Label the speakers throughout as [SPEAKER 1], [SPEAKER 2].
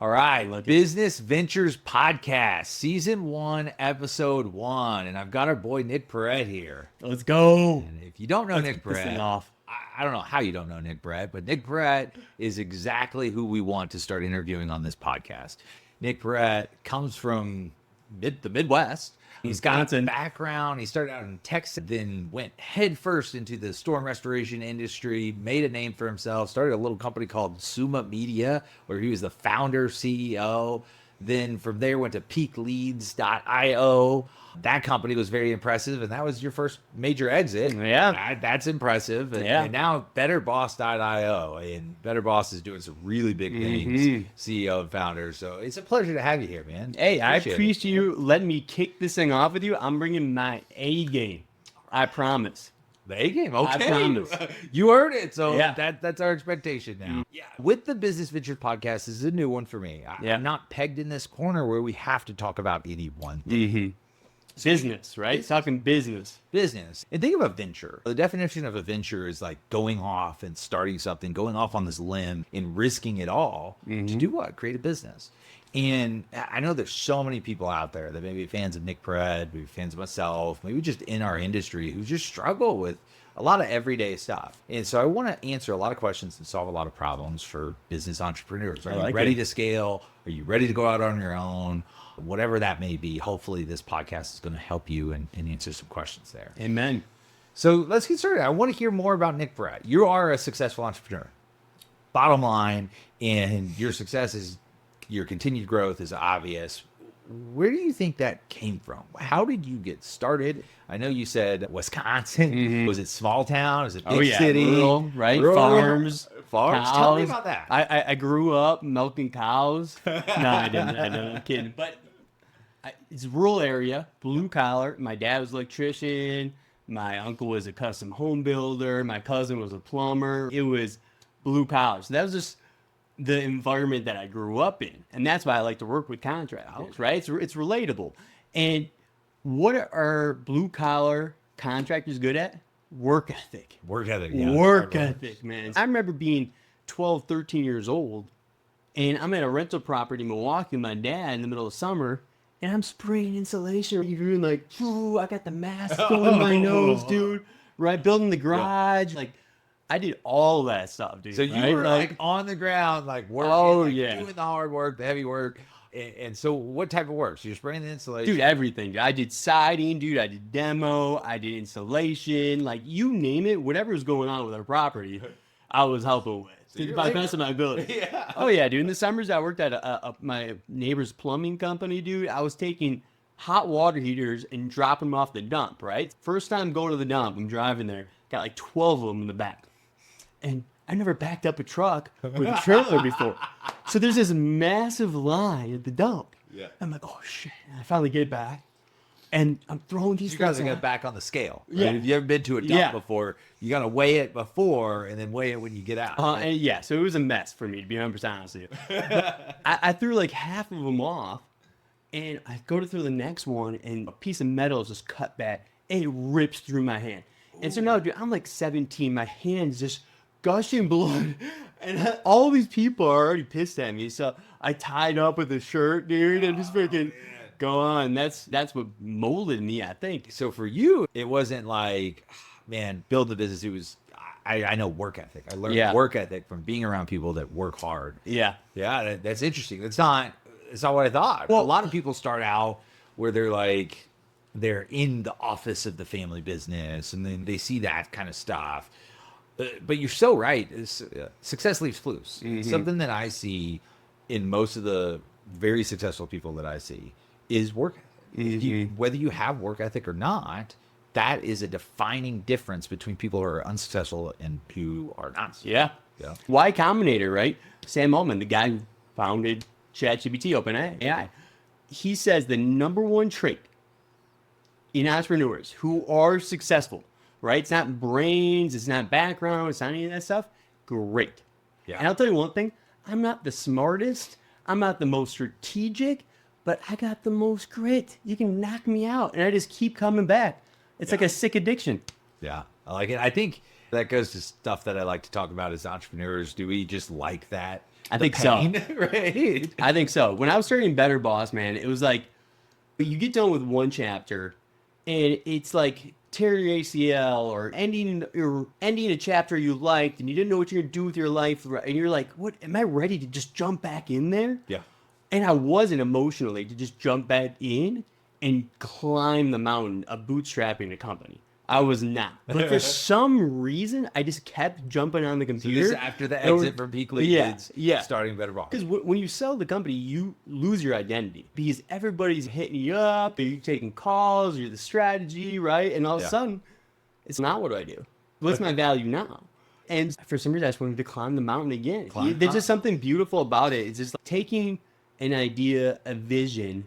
[SPEAKER 1] All right, Business Ventures Podcast, Season 1, Episode 1. And I've got our boy Nick Peret here.
[SPEAKER 2] Let's go.
[SPEAKER 1] And if you don't know Nick Peret, I don't know how you don't know Nick Peret, but Nick Peret is exactly who we want to start interviewing on this podcast. Nick Peret comes from the Midwest. He's got a background. He started out in Texas, then went headfirst into the storm restoration industry, made a name for himself, started a little company called Summa Media, where he was the founder, CEO. Then from there went to peakleads.io. That company was very impressive, and that was your first major exit.
[SPEAKER 2] Yeah.
[SPEAKER 1] That's impressive. And now betterboss.io, and Better Boss is doing some really big things, CEO and founder. So it's a pleasure to have you here, man.
[SPEAKER 2] Hey, I appreciate you letting me kick this thing off with you. I'm bringing my A game. I promise.
[SPEAKER 1] The A game, okay.
[SPEAKER 2] I promise.
[SPEAKER 1] You heard it, so that's our expectation now. Yeah. With the Business Ventures Podcast, this is a new one for me. I'm not pegged in this corner where we have to talk about any one thing.
[SPEAKER 2] Business, right? It's talking business.
[SPEAKER 1] Business. And think of a venture. The definition of a venture is like going off and starting something, going off on this limb and risking it all to do what? Create a business. And I know there's so many people out there that may be fans of Nick Peret, maybe fans of myself, maybe just in our industry who just struggle with a lot of everyday stuff. And so I want to answer a lot of questions and solve a lot of problems for business entrepreneurs. Are you ready to scale? Are you ready to go out on your own? Whatever that may be, hopefully this podcast is going to help you and answer some questions there.
[SPEAKER 2] Amen.
[SPEAKER 1] So let's get started. I want to hear more about Nick Peret. You are a successful entrepreneur. Bottom line, and your success is your continued growth is obvious. Where do you think that came from? How did you get started? I know you said Wisconsin. Was it small town? Is it big city?
[SPEAKER 2] Rural, right? Farms. Cows.
[SPEAKER 1] Tell me about that.
[SPEAKER 2] I grew up milking cows. No, I didn't. I'm kidding. But it's a rural area, blue collar. My dad was an electrician. My uncle was a custom home builder. My cousin was a plumber. It was blue collar. So that was just the environment that I grew up in. And that's why I like to work with contractors, right? It's relatable. And what are blue collar contractors good at? Work ethic.
[SPEAKER 1] Work ethic,
[SPEAKER 2] Work ethic, man. I remember being 12, 13 years old, and I'm at a rental property in Milwaukee with my dad in the middle of summer, and I'm spraying insulation. You're doing like, I got the mask going in my nose, dude. Right? Building the garage. Like, I did all that stuff, dude.
[SPEAKER 1] So you were like on the ground, like working, doing the hard work, the heavy work. And so what type of work? So you're spraying the insulation?
[SPEAKER 2] Dude, everything. Dude. I did siding, dude. I did demo. I did insulation. Like, you name it, whatever was going on with our property, I was helping with. So by the best of my ability. Oh, yeah, dude. In the summers, I worked at my neighbor's plumbing company, dude. I was taking hot water heaters and dropping them off the dump, right? First time going to the dump, I'm driving there. Got like 12 of them in the back. And I never backed up a truck with a trailer before. So there's this massive line at the dump. Yeah. I'm like, oh, shit. And I finally get back. And I'm throwing these.
[SPEAKER 1] You guys are going back on the scale. Right?
[SPEAKER 2] Yeah.
[SPEAKER 1] If you ever been to a dump before, you got to weigh it before and then weigh it when you get out.
[SPEAKER 2] And so it was a mess for me, to be 100% honest with you. I threw like half of them off. And I go to throw the next one, and a piece of metal is just cut back. And it rips through my hand. And so now, dude, I'm like 17. My hand's just gushing blood, and all these people are already pissed at me. So I tied up with a shirt, dude, and just freaking go on. That's what molded me, I think.
[SPEAKER 1] So for you, it wasn't like, man, build the business. It was, I know work ethic. I learned work ethic from being around people that work hard.
[SPEAKER 2] Yeah,
[SPEAKER 1] that's interesting. It's not what I thought. Well, a lot of people start out where they're in the office of the family business, and then they see that kind of stuff. But you're so right. Success leaves clues. Something that I see in most of the very successful people that I see is work ethic. Whether you have work ethic or not, that is a defining difference between people who are unsuccessful and who are not.
[SPEAKER 2] Yeah. Y Combinator, right? Sam Altman, the guy who founded ChatGPT, OpenAI. He says the number one trait in entrepreneurs who are successful, right? It's not brains, it's not background, it's not any of that stuff. Great. Yeah. And I'll tell you one thing, I'm not the smartest, I'm not the most strategic, but I got the most grit. You can knock me out, and I just keep coming back. It's like a sick addiction.
[SPEAKER 1] Yeah, I like it. I think that goes to stuff that I like to talk about as entrepreneurs. Do we just like that
[SPEAKER 2] I think so.
[SPEAKER 1] Right?
[SPEAKER 2] I think so. When I was starting Better Boss, man, it was like you get done with one chapter, and it's like tearing your ACL or ending a chapter you liked, and you didn't know what you're gonna do with your life, and you're like, "What? Am I ready to just jump back in there?"
[SPEAKER 1] Yeah.
[SPEAKER 2] And I wasn't emotionally to just jump back in and climb the mountain of bootstrapping a company. I was not. But for some reason, I just kept jumping on the
[SPEAKER 1] So
[SPEAKER 2] computer.
[SPEAKER 1] this after the exit from Peak Leads, starting Better Boss.
[SPEAKER 2] Because when you sell the company, you lose your identity because everybody's hitting you up, you're taking calls, you're the strategy, right? And all of a sudden, it's not what do I do? What's my value now? And for some reason, I just wanted to climb the mountain again. There's just something beautiful about it. It's just like taking an idea, a vision,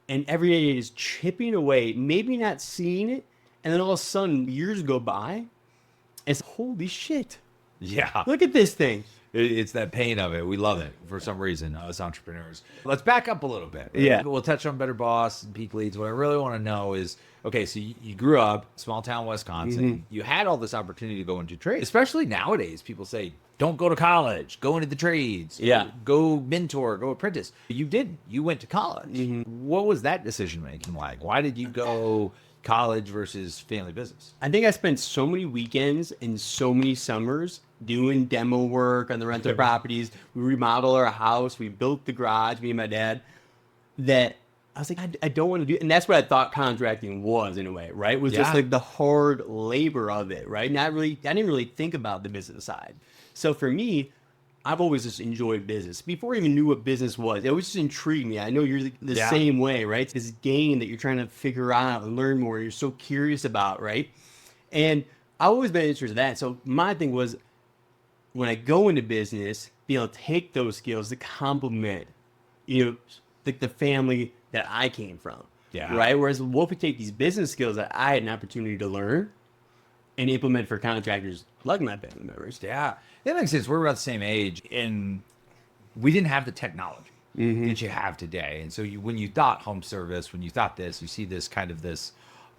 [SPEAKER 2] and every day is chipping away, maybe not seeing it, and then all of a sudden, years go by, it's holy shit.
[SPEAKER 1] Yeah.
[SPEAKER 2] Look at this thing.
[SPEAKER 1] It's that pain of it. We love it for some reason, us entrepreneurs. Let's back up a little bit.
[SPEAKER 2] Yeah.
[SPEAKER 1] We'll touch on Better Boss and Peak Leads. What I really want to know is, okay, so you grew up, small town Wisconsin. You had all this opportunity to go into trade. Especially nowadays, people say, don't go to college, go into the trades.
[SPEAKER 2] Yeah.
[SPEAKER 1] Go mentor, go apprentice. You didn't. You went to college. What was that decision making like? Why did you go college versus family business?
[SPEAKER 2] I think I spent so many weekends and so many summers doing demo work on the rental properties. We remodeled our house. We built the garage, me and my dad, that I was like, I don't want to do it. And that's what I thought contracting was in a way, right? It was just like the hard labor of it, right? I didn't really think about the business side. So for me, I've always just enjoyed business. Before I even knew what business was, it always just intrigued me. I know you're the same way, right? It's this game that you're trying to figure out and learn more. You're so curious about, right? And I've always been interested in that. So my thing was, when I go into business, be able to take those skills to complement, the family that I came from, right? Whereas what if we take these business skills that I had an opportunity to learn and implement for contractors like my family members?
[SPEAKER 1] Yeah, that makes sense. We're about the same age, and we didn't have the technology that you have today. And so when you thought home service, when you thought this, you see this kind of this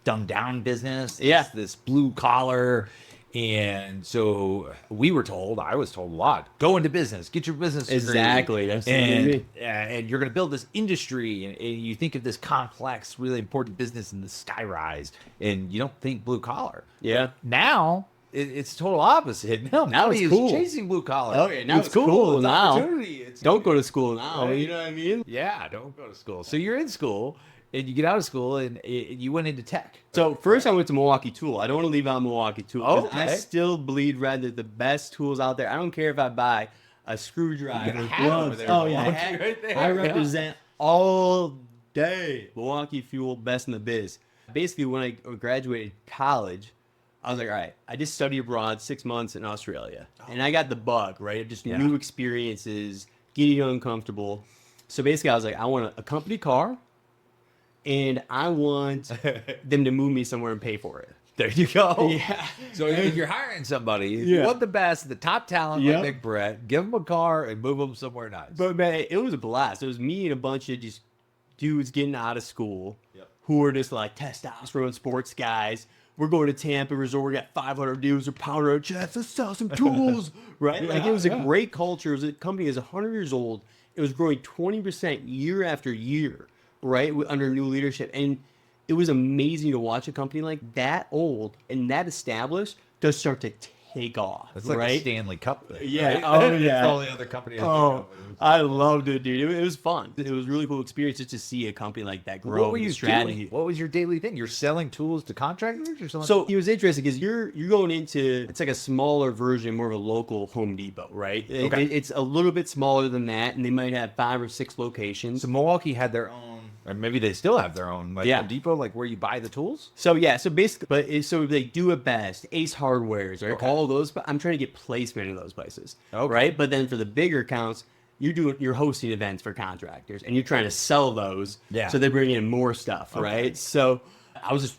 [SPEAKER 1] dumbed down business, this blue collar. And so I was told a lot, go into business, get your business degree.
[SPEAKER 2] Exactly. That's
[SPEAKER 1] and you're going to build this industry, and you think of this complex, really important business in the skyrise, and you don't think blue collar.
[SPEAKER 2] Yeah.
[SPEAKER 1] Now it's total opposite. Now
[SPEAKER 2] it's
[SPEAKER 1] he's
[SPEAKER 2] cool.
[SPEAKER 1] chasing blue collar.
[SPEAKER 2] Oh yeah, now it's cool.
[SPEAKER 1] It's
[SPEAKER 2] now.
[SPEAKER 1] opportunity.
[SPEAKER 2] Don't go to school now. You know what I mean?
[SPEAKER 1] Yeah, don't go to school. So you're in school, and you get out of school, and you went into tech.
[SPEAKER 2] So first I went to Milwaukee Tool. I don't want to leave out Milwaukee Tool.
[SPEAKER 1] Okay.
[SPEAKER 2] I still bleed red. They're the best tools out there. I don't care if I buy a screwdriver, gloves.
[SPEAKER 1] Oh yeah,
[SPEAKER 2] right there. I represent all day. Milwaukee Fuel, best in the biz. Basically, when I graduated college, I was like, all right, I just studied abroad 6 months in Australia. And I got the bug, right? Just new experiences, getting uncomfortable. So basically, I was like, I want a company car, and I want them to move me somewhere and pay for it.
[SPEAKER 1] There you go.
[SPEAKER 2] Yeah.
[SPEAKER 1] So if you're hiring somebody, you want the best, the top talent like Nick Peret, give them a car and move them somewhere nice.
[SPEAKER 2] But man, it was a blast. It was me and a bunch of just dudes getting out of school who were just like testosterone sports guys. We're going to Tampa Resort. We got 500 dudes who pound our chests. Let's sell some tools, right? Like it was a great culture. It was a company that was 100 years old. It was growing 20% year after year, right, under new leadership. And it was amazing to watch a company like that old and that established to start to take off.
[SPEAKER 1] It's like
[SPEAKER 2] right?
[SPEAKER 1] a Stanley Cup thing.
[SPEAKER 2] Yeah.
[SPEAKER 1] Right?
[SPEAKER 2] Oh, yeah.
[SPEAKER 1] All the other companies.
[SPEAKER 2] Oh, I loved it, dude. It was fun. It was a really cool experience just to see a company like that grow.
[SPEAKER 1] What were you
[SPEAKER 2] strategy.
[SPEAKER 1] doing? What was your daily thing? You're selling tools to contractors or something?
[SPEAKER 2] So it was interesting because you're going into, it's like a smaller version, more of a local Home Depot, right?
[SPEAKER 1] Okay.
[SPEAKER 2] It's a little bit smaller than that, and they might have 5 or 6 locations.
[SPEAKER 1] So Milwaukee had their own, or maybe they still have their own, like Home Depot, like where you buy the tools?
[SPEAKER 2] So so basically, so they do it best. Ace Hardwares, right? All those, but I'm trying to get placement in those places, right? But then for the bigger accounts, you're hosting events for contractors, and you're trying to sell those, so they bring in more stuff, right? So I was just,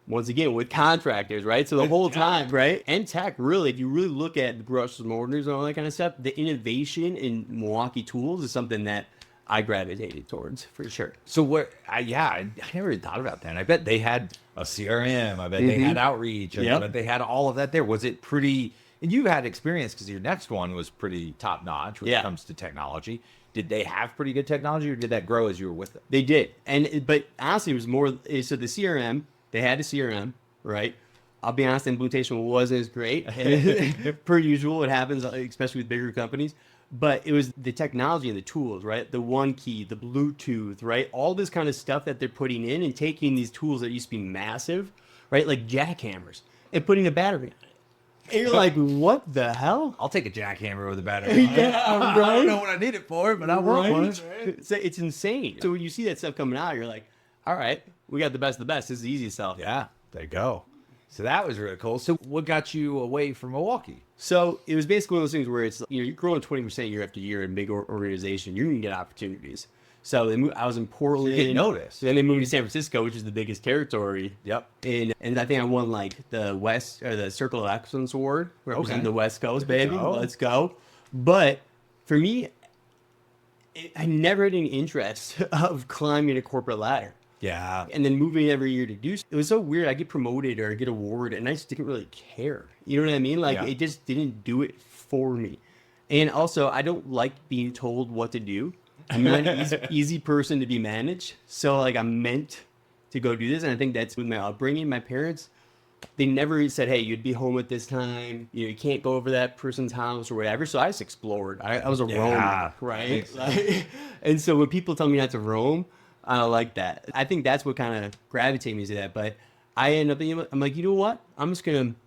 [SPEAKER 2] once again, with contractors, right? So the whole time, right? And tech, really, if you really look at the brushes and mortars and all that kind of stuff, the innovation in Milwaukee Tools is something that I gravitated towards for sure.
[SPEAKER 1] So I never even thought about that. I bet they had a CRM. I bet they had outreach. I bet they had all of that there. Was it pretty And you've had experience because your next one was pretty top notch when it
[SPEAKER 2] Yeah.
[SPEAKER 1] comes to technology. Did they have pretty good technology, or did that grow as you were with them?
[SPEAKER 2] They did, but honestly, it was more. So the CRM, they had a CRM, right? I'll be honest, the implementation wasn't as great. Per usual, it happens, especially with bigger companies. But it was the technology and the tools, right? The one key, the Bluetooth, right? All this kind of stuff that they're putting in and taking these tools that used to be massive, right? Like jackhammers, and putting a battery on it. And you're like, what the hell?
[SPEAKER 1] I'll take a jackhammer with a battery.
[SPEAKER 2] Yeah,
[SPEAKER 1] I don't know what I need it for, but I want one.
[SPEAKER 2] It's insane. So when you see that stuff coming out, you're like, all right, we got the best of the best. This is the easy stuff.
[SPEAKER 1] Yeah, there you go. So that was really cool. So what got you away from Milwaukee?
[SPEAKER 2] So it was basically one of those things where it's, you're growing 20% year after year in a big organization. You're going to get opportunities. So I was in Portland.
[SPEAKER 1] You get noticed.
[SPEAKER 2] Then they moved to San Francisco, which is the biggest territory.
[SPEAKER 1] Yep.
[SPEAKER 2] And I think I won like the West or the Circle of Excellence Award, representing the West Coast, baby. Let's go. But for me, I never had any interest of climbing a corporate ladder.
[SPEAKER 1] Yeah.
[SPEAKER 2] And then moving every year to do so. It was so weird. I get promoted or I get an award and I just didn't really care. You know what I mean? Like it just didn't do it for me. And also, I don't like being told what to do. I'm not an easy person to be managed. So like I'm meant to go do this. And I think that's with my upbringing. My parents, they never said, hey, you'd be home at this time. You can't go over that person's house or whatever. So I just explored. I was a roamer, right? Like, and so when people tell me not to roam, I don't like that. I think that's what kind of gravitated me to that. But I end up, I'm like, you know what? I'm just going to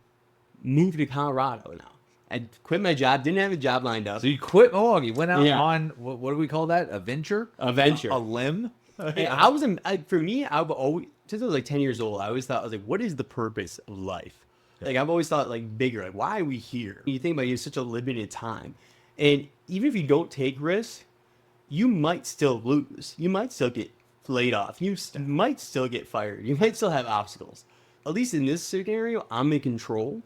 [SPEAKER 2] move to Colorado now. I quit my job, didn't have a job lined up.
[SPEAKER 1] So you quit Milwaukee, went out on, what do we call that? A venture?
[SPEAKER 2] A venture.
[SPEAKER 1] A limb?
[SPEAKER 2] And for me, I've always, since I was like 10 years old, I always thought, I was like, what is the purpose of life? Like I've always thought like bigger, like why are we here? You think about it, you have such a limited time. And even if you don't take risks, you might still lose. You might still get laid off. You might still get fired. You might still have obstacles. At least in this scenario, I'm in control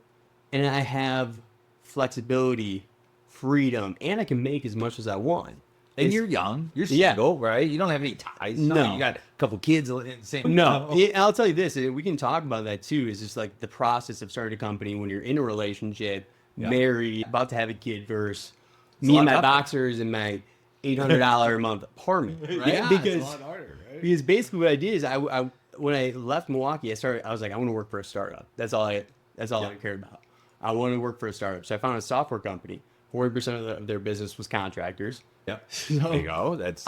[SPEAKER 2] and I have flexibility, freedom, and I can make as much as I want.
[SPEAKER 1] And you're young. You're single, right? You don't have any ties.
[SPEAKER 2] No.
[SPEAKER 1] You got a couple kids in the same.
[SPEAKER 2] No. I'll tell you this, and we can talk about that too, is just like the process of starting a company when you're in a relationship, married, about to have a kid versus me and my boxers and my $800 a month apartment, right?
[SPEAKER 1] Yeah,
[SPEAKER 2] because
[SPEAKER 1] it's a lot harder, right?
[SPEAKER 2] Because basically what I did is I when I left Milwaukee, I was like, I want to work for a startup. That's all I cared about. I wanted to work for a startup. So I found a software company. 40% of their business was contractors.
[SPEAKER 1] Yep.
[SPEAKER 2] So
[SPEAKER 1] there you go. That's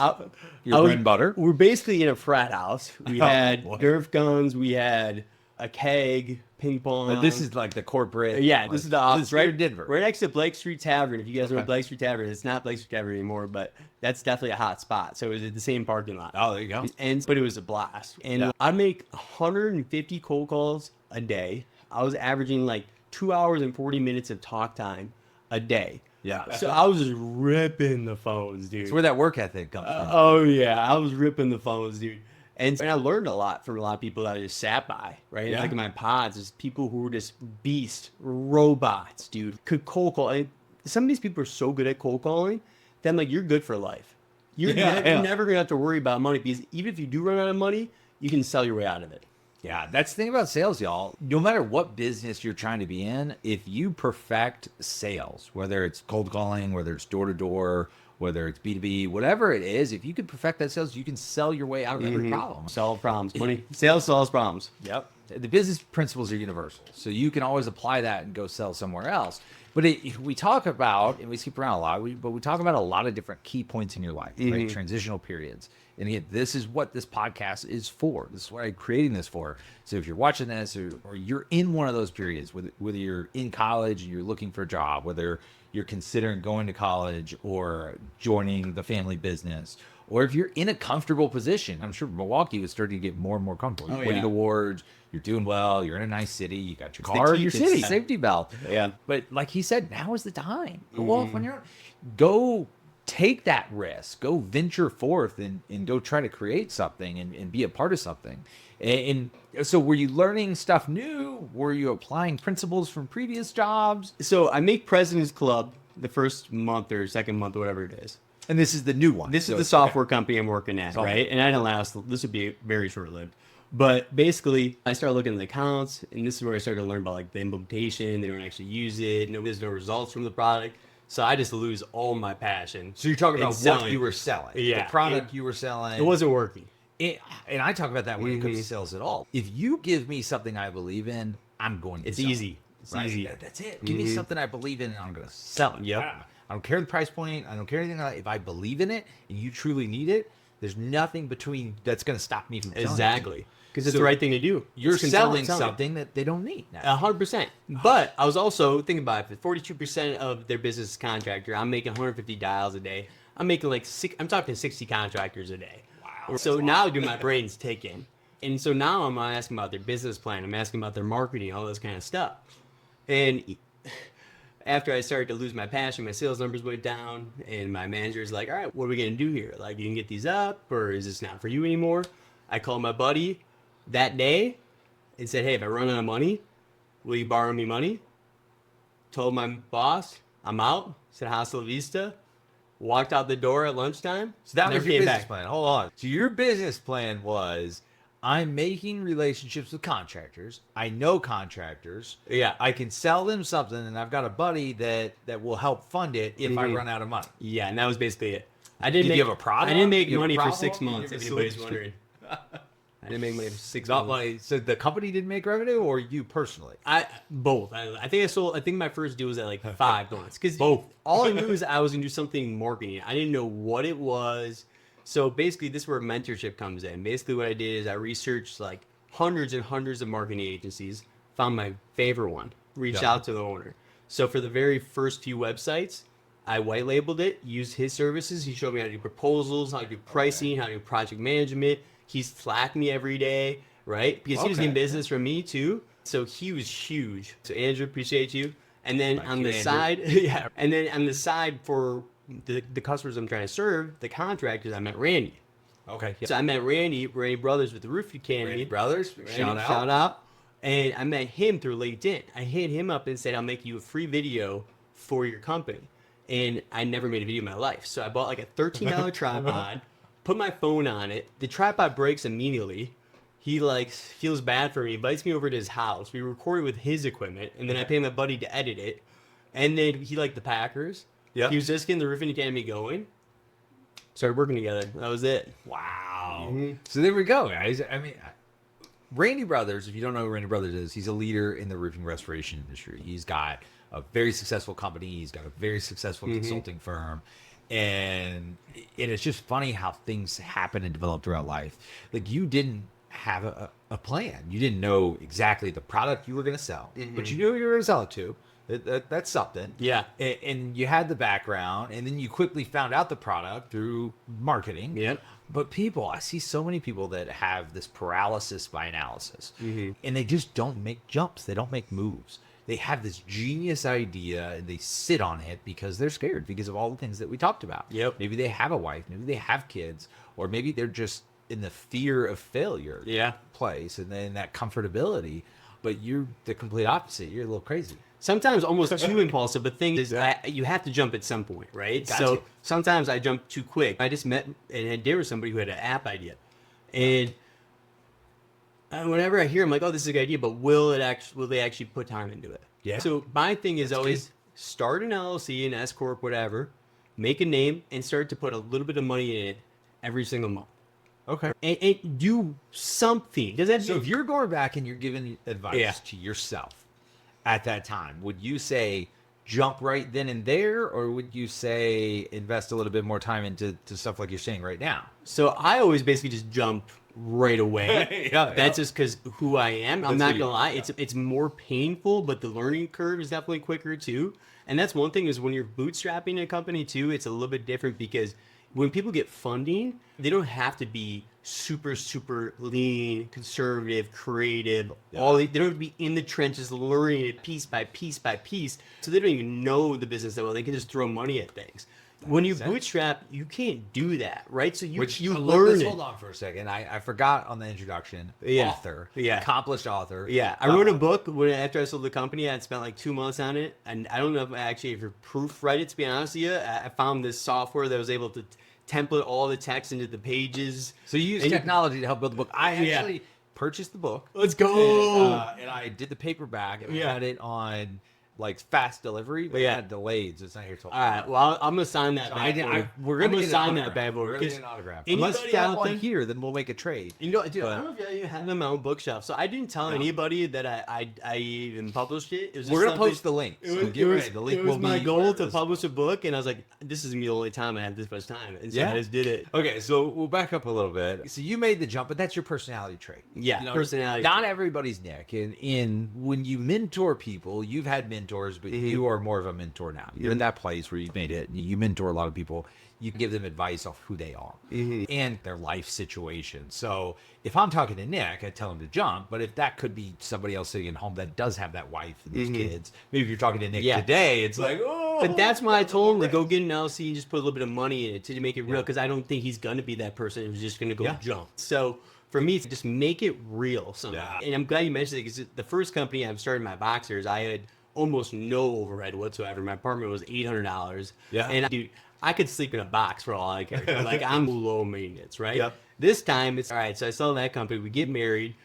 [SPEAKER 1] your bread and butter.
[SPEAKER 2] We're basically in a frat house. We had Nerf guns. We had a keg, ping pong.
[SPEAKER 1] But this is like the corporate.
[SPEAKER 2] Yeah, this is the office.
[SPEAKER 1] This is right in Denver.
[SPEAKER 2] Right next to Blake Street Tavern. If you guys know Blake Street Tavern, it's not Blake Street Tavern anymore, but that's definitely a hot spot. So it was at the same parking lot.
[SPEAKER 1] Oh, there you go.
[SPEAKER 2] But it was a blast. And I'd make 150 cold calls a day. I was averaging like 2 hours and 40 minutes of talk time a day.
[SPEAKER 1] Yeah.
[SPEAKER 2] So I was just ripping the phones, dude.
[SPEAKER 1] It's where that work ethic comes from.
[SPEAKER 2] Oh, yeah. I was ripping the phones, dude. And I learned a lot from a lot of people that I just sat by, right?
[SPEAKER 1] Yeah.
[SPEAKER 2] Like in my pods, just people who were just beast robots, dude. Could cold call. And some of these people are so good at cold calling that I'm like, you're good for life. You're never going to have to worry about money because even if you do run out of money, you can sell your way out of it.
[SPEAKER 1] Yeah, that's the thing about sales, y'all. No matter what business you're trying to be in, if you perfect sales, whether it's cold calling, whether it's door to door, whether it's B2B, whatever it is, if you can perfect that sales, you can sell your way out of every problem.
[SPEAKER 2] Solve problems. Money. Sales solves problems.
[SPEAKER 1] Yep. The business principles are universal. So you can always apply that and go sell somewhere else. But we talk about, and we skip around a lot, but we talk about a lot of different key points in your life, right? Transitional periods. And again, this is what this podcast is for. This is what I'm creating this for. So if you're watching this or you're in one of those periods, whether you're in college and you're looking for a job, whether you're considering going to college or joining the family business, or if you're in a comfortable position, I'm sure Milwaukee was starting to get more and more comfortable. You're winning awards, you're doing well, you're in a nice city, you got your car in your city, safety belt.
[SPEAKER 2] Yeah.
[SPEAKER 1] But like he said, now is the time. Go off on your own. Go take that risk, go venture forth and go try to create something and be a part of something. And so were you learning stuff new? Were you applying principles from previous jobs?
[SPEAKER 2] So I make President's Club the first month or second month or whatever it is.
[SPEAKER 1] And this is the new one.
[SPEAKER 2] This is the software company I'm working at, right? And I didn't last. This would be very short-lived. But basically, I started looking at the accounts, and this is where I started to learn about like the implementation. They don't actually use it. There's no results from the product. So I just lose all my passion.
[SPEAKER 1] So you're talking
[SPEAKER 2] in
[SPEAKER 1] about
[SPEAKER 2] selling.
[SPEAKER 1] what you were selling,
[SPEAKER 2] Yeah.
[SPEAKER 1] the product you were selling.
[SPEAKER 2] It wasn't working.
[SPEAKER 1] And I talk about that when it comes to sales at all. If you give me something I believe in, I'm going to
[SPEAKER 2] It's
[SPEAKER 1] sell
[SPEAKER 2] easy.
[SPEAKER 1] it.
[SPEAKER 2] It's
[SPEAKER 1] Right?
[SPEAKER 2] easy.
[SPEAKER 1] That's it. Give me something I believe in, and I'm going to sell it.
[SPEAKER 2] Yep.
[SPEAKER 1] I don't care the price point. I don't care anything like that. If I believe in it and you truly need it, there's nothing between that's going to stop me from selling it.
[SPEAKER 2] Exactly. Because it's
[SPEAKER 1] So
[SPEAKER 2] the right thing to do.
[SPEAKER 1] You're
[SPEAKER 2] It's
[SPEAKER 1] selling
[SPEAKER 2] selling.
[SPEAKER 1] something that they don't need now.
[SPEAKER 2] 100%. But I was also thinking about it. 42% of their business is contractor. I'm making 150 dials a day. I'm making I'm talking 60 contractors a day.
[SPEAKER 1] Wow.
[SPEAKER 2] So now do my brain's ticking. And so now I'm asking about their business plan. I'm asking about their marketing, all this kind of stuff. And after I started to lose my passion, my sales numbers went down, and my manager's like, all right, what are we going to do here? Like, you can get these up, or is this not for you anymore? I called my buddy that day and said, hey, if I run out of money, will you borrow me money? Told my boss, I'm out. Said hasta la vista. Walked out the door at lunchtime.
[SPEAKER 1] So that
[SPEAKER 2] never
[SPEAKER 1] was your
[SPEAKER 2] came
[SPEAKER 1] business
[SPEAKER 2] back.
[SPEAKER 1] plan. Hold on. So your business plan was, I'm making relationships with contractors. I know contractors.
[SPEAKER 2] Yeah.
[SPEAKER 1] I can sell them something, and I've got a buddy that will help fund it if I run out of money.
[SPEAKER 2] Yeah, and that was basically it. I didn't
[SPEAKER 1] Did
[SPEAKER 2] make,
[SPEAKER 1] you have a product?
[SPEAKER 2] I didn't make
[SPEAKER 1] You have a
[SPEAKER 2] money for
[SPEAKER 1] problem?
[SPEAKER 2] 6
[SPEAKER 1] You
[SPEAKER 2] months,
[SPEAKER 1] have a
[SPEAKER 2] if anybody's
[SPEAKER 1] solution?
[SPEAKER 2] wondering. I didn't make money for 6
[SPEAKER 1] Not
[SPEAKER 2] months.
[SPEAKER 1] money. So the company didn't make revenue, or you personally?
[SPEAKER 2] Both. I think my first deal was at like 5 months. Because
[SPEAKER 1] Both.
[SPEAKER 2] all I knew is I was gonna do something marketing. I didn't know what it was. So basically, this is where mentorship comes in. Basically, what I did is I researched like hundreds and hundreds of marketing agencies, found my favorite one, reached out to the owner. So for the very first few websites, I white labeled it, used his services. He showed me how to do proposals, how to do pricing, how to do project management. He slacked me every day, right? Because he was getting business from me too. So he was huge. So Andrew, appreciate you. And then on the side, and then on the side for the customers I'm trying to serve, the contractors, I met Randy.
[SPEAKER 1] Okay.
[SPEAKER 2] So I met Randy Brothers with the Roof Academy.
[SPEAKER 1] Randy Brothers, shout
[SPEAKER 2] out. And I met him through LinkedIn. I hit him up and said, I'll make you a free video for your company. And I never made a video in my life. So I bought like a $13 tripod, put my phone on it. The tripod breaks immediately. He like feels bad for me, invites me over to his house. We recorded with his equipment, and then I paid my buddy to edit it. And then he liked the Packers.
[SPEAKER 1] Yeah.
[SPEAKER 2] He was just getting the Roofing Academy going. Started working together. That was it.
[SPEAKER 1] Wow. So there we go, guys. I mean, Randy Brothers, if you don't know who Randy Brothers is, he's a leader in the roofing restoration industry. He's got a very successful company. He's got a very successful consulting firm. And it's just funny how things happen and develop throughout life. Like, you didn't have a plan. You didn't know exactly the product you were going to sell, but you knew you were going to sell it to. That's something.
[SPEAKER 2] Yeah.
[SPEAKER 1] And you had the background, and then you quickly found out the product through marketing.
[SPEAKER 2] Yep.
[SPEAKER 1] But I see so many people that have this paralysis by analysis, and they just don't make jumps. They don't make moves. They have this genius idea, and they sit on it because they're scared because of all the things that we talked about.
[SPEAKER 2] Yep.
[SPEAKER 1] Maybe they have a wife, maybe they have kids, or maybe they're just in the fear of failure place, and then that comfortability. But you're the complete opposite. You're a little crazy.
[SPEAKER 2] Sometimes almost too impulsive, but the thing is, you have to jump at some point, right? So sometimes I jump too quick. I just met and had dinner with somebody who had an app idea. And whenever I hear, I'm like, oh, this is a good idea, but will they actually put time into it?
[SPEAKER 1] Yeah.
[SPEAKER 2] So my thing is always start an LLC, an S Corp, whatever, make a name, and start to put a little bit of money in it every single month.
[SPEAKER 1] Okay.
[SPEAKER 2] And do something. Does that
[SPEAKER 1] So if you're going back and you're giving advice to yourself at that time, would you say jump right then and there, or would you say invest a little bit more time into stuff like you're saying right now?
[SPEAKER 2] So I always basically just jump right away. That's just because who I am. I'm not gonna lie. It's more painful, but the learning curve is definitely quicker too. And that's one thing is when you're bootstrapping a company too, it's a little bit different because when people get funding, they don't have to be super lean, conservative, creative. They don't have to be in the trenches learning it piece by piece by piece. So they don't even know the business that well. They can just throw money at things. When you bootstrap, you can't do that, right? So you learn it.
[SPEAKER 1] Hold on for a second. I forgot on the introduction. Author. Accomplished author.
[SPEAKER 2] Yeah. I wrote a book after I sold the company. I had spent like 2 months on it. And I don't know if I actually ever proofread it, to be honest with you. I found this software that was able to template all the text into the pages.
[SPEAKER 1] So you use technology to help build the book. I actually purchased the book.
[SPEAKER 2] Let's go.
[SPEAKER 1] And I did the paperback. And
[SPEAKER 2] Yeah.
[SPEAKER 1] I had it on like fast delivery, but
[SPEAKER 2] Yeah.
[SPEAKER 1] it had delayed, so it's not here till.
[SPEAKER 2] All right. Well, I'm gonna sign that.
[SPEAKER 1] We're gonna
[SPEAKER 2] sign that bad boy.
[SPEAKER 1] We're gonna get an autograph.
[SPEAKER 2] Anybody
[SPEAKER 1] Unless you have
[SPEAKER 2] out
[SPEAKER 1] one
[SPEAKER 2] there-
[SPEAKER 1] here, then we'll make a trade.
[SPEAKER 2] You know, dude, I don't know if you have them on my own bookshelf. So I didn't tell anybody that I even published it. It was just
[SPEAKER 1] We're gonna
[SPEAKER 2] something-
[SPEAKER 1] post the link.
[SPEAKER 2] It
[SPEAKER 1] So
[SPEAKER 2] was,
[SPEAKER 1] get ready. The link
[SPEAKER 2] it was
[SPEAKER 1] will
[SPEAKER 2] my
[SPEAKER 1] be
[SPEAKER 2] goal to
[SPEAKER 1] wherever
[SPEAKER 2] publish a book, and I was like, this is gonna be the only time I have this much time, and so
[SPEAKER 1] Yeah.
[SPEAKER 2] I just did it.
[SPEAKER 1] Okay, so we'll back up a little bit. So you made the jump, but that's your personality trait.
[SPEAKER 2] Yeah, personality
[SPEAKER 1] Not everybody's Nick. And when you mentor people, you've had mentors, but you are more of a mentor now. You're in that place where you've made it. You mentor a lot of people. You give them advice of who they are and their life situation. So if I'm talking to Nick, I tell him to jump. But if that could be somebody else sitting at home that does have that wife and those kids, maybe if you're talking to Nick today, it's like, oh.
[SPEAKER 2] But that's why I told him to go get an LC and just put a little bit of money in it to make it real, because I don't think he's gonna be that person who's just gonna go jump. So for me, it's just make it real somehow. And I'm glad you mentioned it, because the first company I started, my boxers, I had almost no overhead whatsoever. My apartment was $800.
[SPEAKER 1] Yeah.
[SPEAKER 2] And dude, I could sleep in a box for all I care. Like, I'm low maintenance, right?
[SPEAKER 1] Yep.
[SPEAKER 2] This time it's all right. So I sell that company. We get married.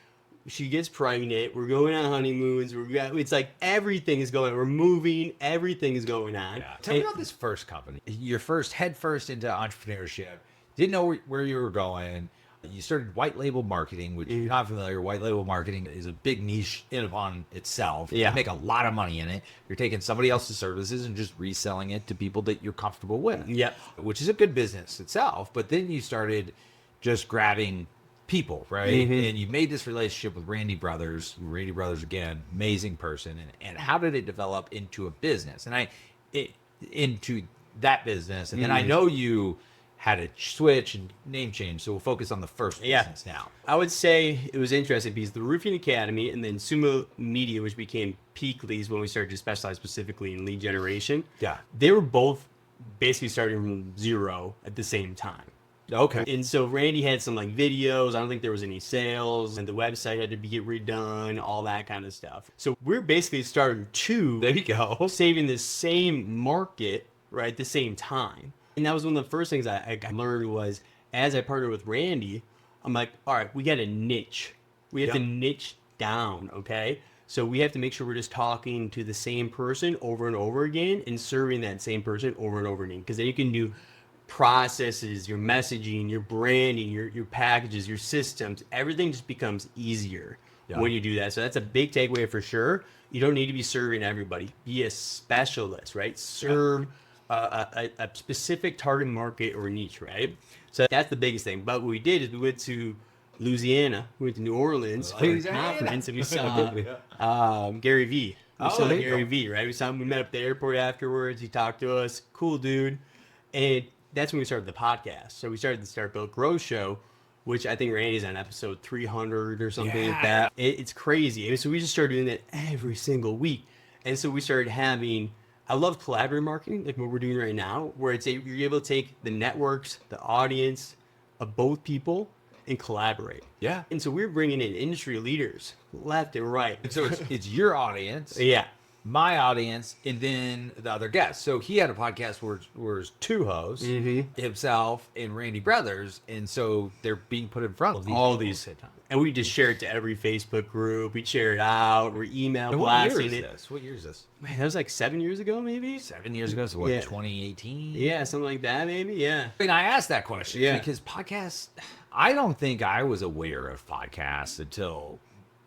[SPEAKER 2] She gets pregnant. We're going on honeymoons. It's like everything is going. We're moving. Everything is going on.
[SPEAKER 1] Yeah. Tell me about this first company. Your head first into entrepreneurship. Didn't know where you were going. You started white label marketing, which if you're not familiar, white label marketing is a big niche in upon itself.
[SPEAKER 2] Yeah.
[SPEAKER 1] You make a lot of money in it. You're taking somebody else's services and just reselling it to people that you're comfortable with.
[SPEAKER 2] Yep.
[SPEAKER 1] Which is a good business itself. But then you started just grabbing people, right? And you made this relationship with Randy Brothers. Randy Brothers, again, amazing person. And how did it develop into a business? And into that business. And then I know you had a switch and name change, so we'll focus on the first business now.
[SPEAKER 2] I would say it was interesting because the Roofing Academy and then Summa Media, which became Peak Leads when we started to specialize specifically in lead generation.
[SPEAKER 1] Yeah.
[SPEAKER 2] They were both basically starting from zero at the same time.
[SPEAKER 1] Okay.
[SPEAKER 2] And so Randy had some like videos. I don't think there was any sales, and the website had to get redone, all that kind of stuff. So we're basically starting
[SPEAKER 1] There you go.
[SPEAKER 2] saving the same market, right, at the same time. And that was one of the first things I learned was, as I partnered with Randy, I'm like, all right, we got a niche. We have to niche down, okay? So we have to make sure we're just talking to the same person over and over again and serving that same person over and over again. Because then you can do processes, your messaging, your branding, your packages, your systems. Everything just becomes easier when you do that. So that's a big takeaway for sure. You don't need to be serving everybody. Be a specialist, right? Serve a specific target market or niche, right? So that's the biggest thing. But what we did is we went to Louisiana, we went to New Orleans for a conference, and we saw Gary Vee. We saw Gary Vee, right? We met up at the airport afterwards. He talked to us. Cool dude. And that's when we started the podcast. So we started the Start Build Grow show, which I think Randy's on episode 300 or something like that. It's crazy. And so we just started doing that every single week. And so we started having, I love collaborative marketing, like what we're doing right now, where you're able to take the networks, the audience of both people and collaborate.
[SPEAKER 1] Yeah.
[SPEAKER 2] And so we're bringing in industry leaders left and right.
[SPEAKER 1] And so it's your audience.
[SPEAKER 2] Yeah.
[SPEAKER 1] My audience, and then the other guests. So he had a podcast where it's two hosts, himself and Randy Brothers, and so they're being put in front of
[SPEAKER 2] all these. And we just share it to every Facebook group. We share it out. We're email blasting it.
[SPEAKER 1] What year is this?
[SPEAKER 2] Man, that was like 7 years ago, maybe?
[SPEAKER 1] 7 years ago, so what, 2018?
[SPEAKER 2] Yeah, something like that, maybe, yeah.
[SPEAKER 1] I mean, I asked that question because podcasts, I don't think I was aware of podcasts until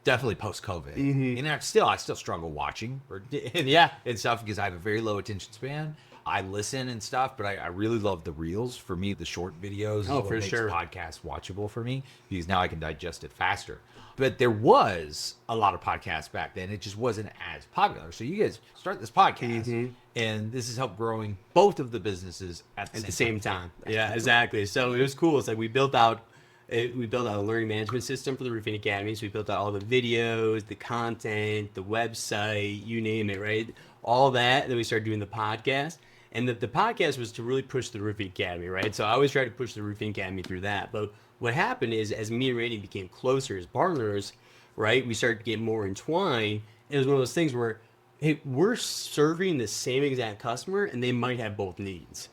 [SPEAKER 1] definitely post-COVID. And I still struggle watching and stuff because I have a very low attention span. I listen and stuff, but I really love the reels. For me, the short videos is what makes podcasts watchable for me because now I can digest it faster. But there was a lot of podcasts back then. It just wasn't as popular. So you guys start this podcast, and this has helped growing both of the businesses at the same time.
[SPEAKER 2] Yeah, exactly. So it was cool. It's like we built out a learning management system for the Roofing Academy. So we built out all the videos, the content, the website, you name it, right? All that. Then we started doing the podcast. And the podcast was to really push the Roofing Academy, right? So I always try to push the Roofing Academy through that. But what happened is, as me and Randy became closer as partners, right, we started to get more entwined. It was one of those things where, hey, we're serving the same exact customer, and they might have both needs.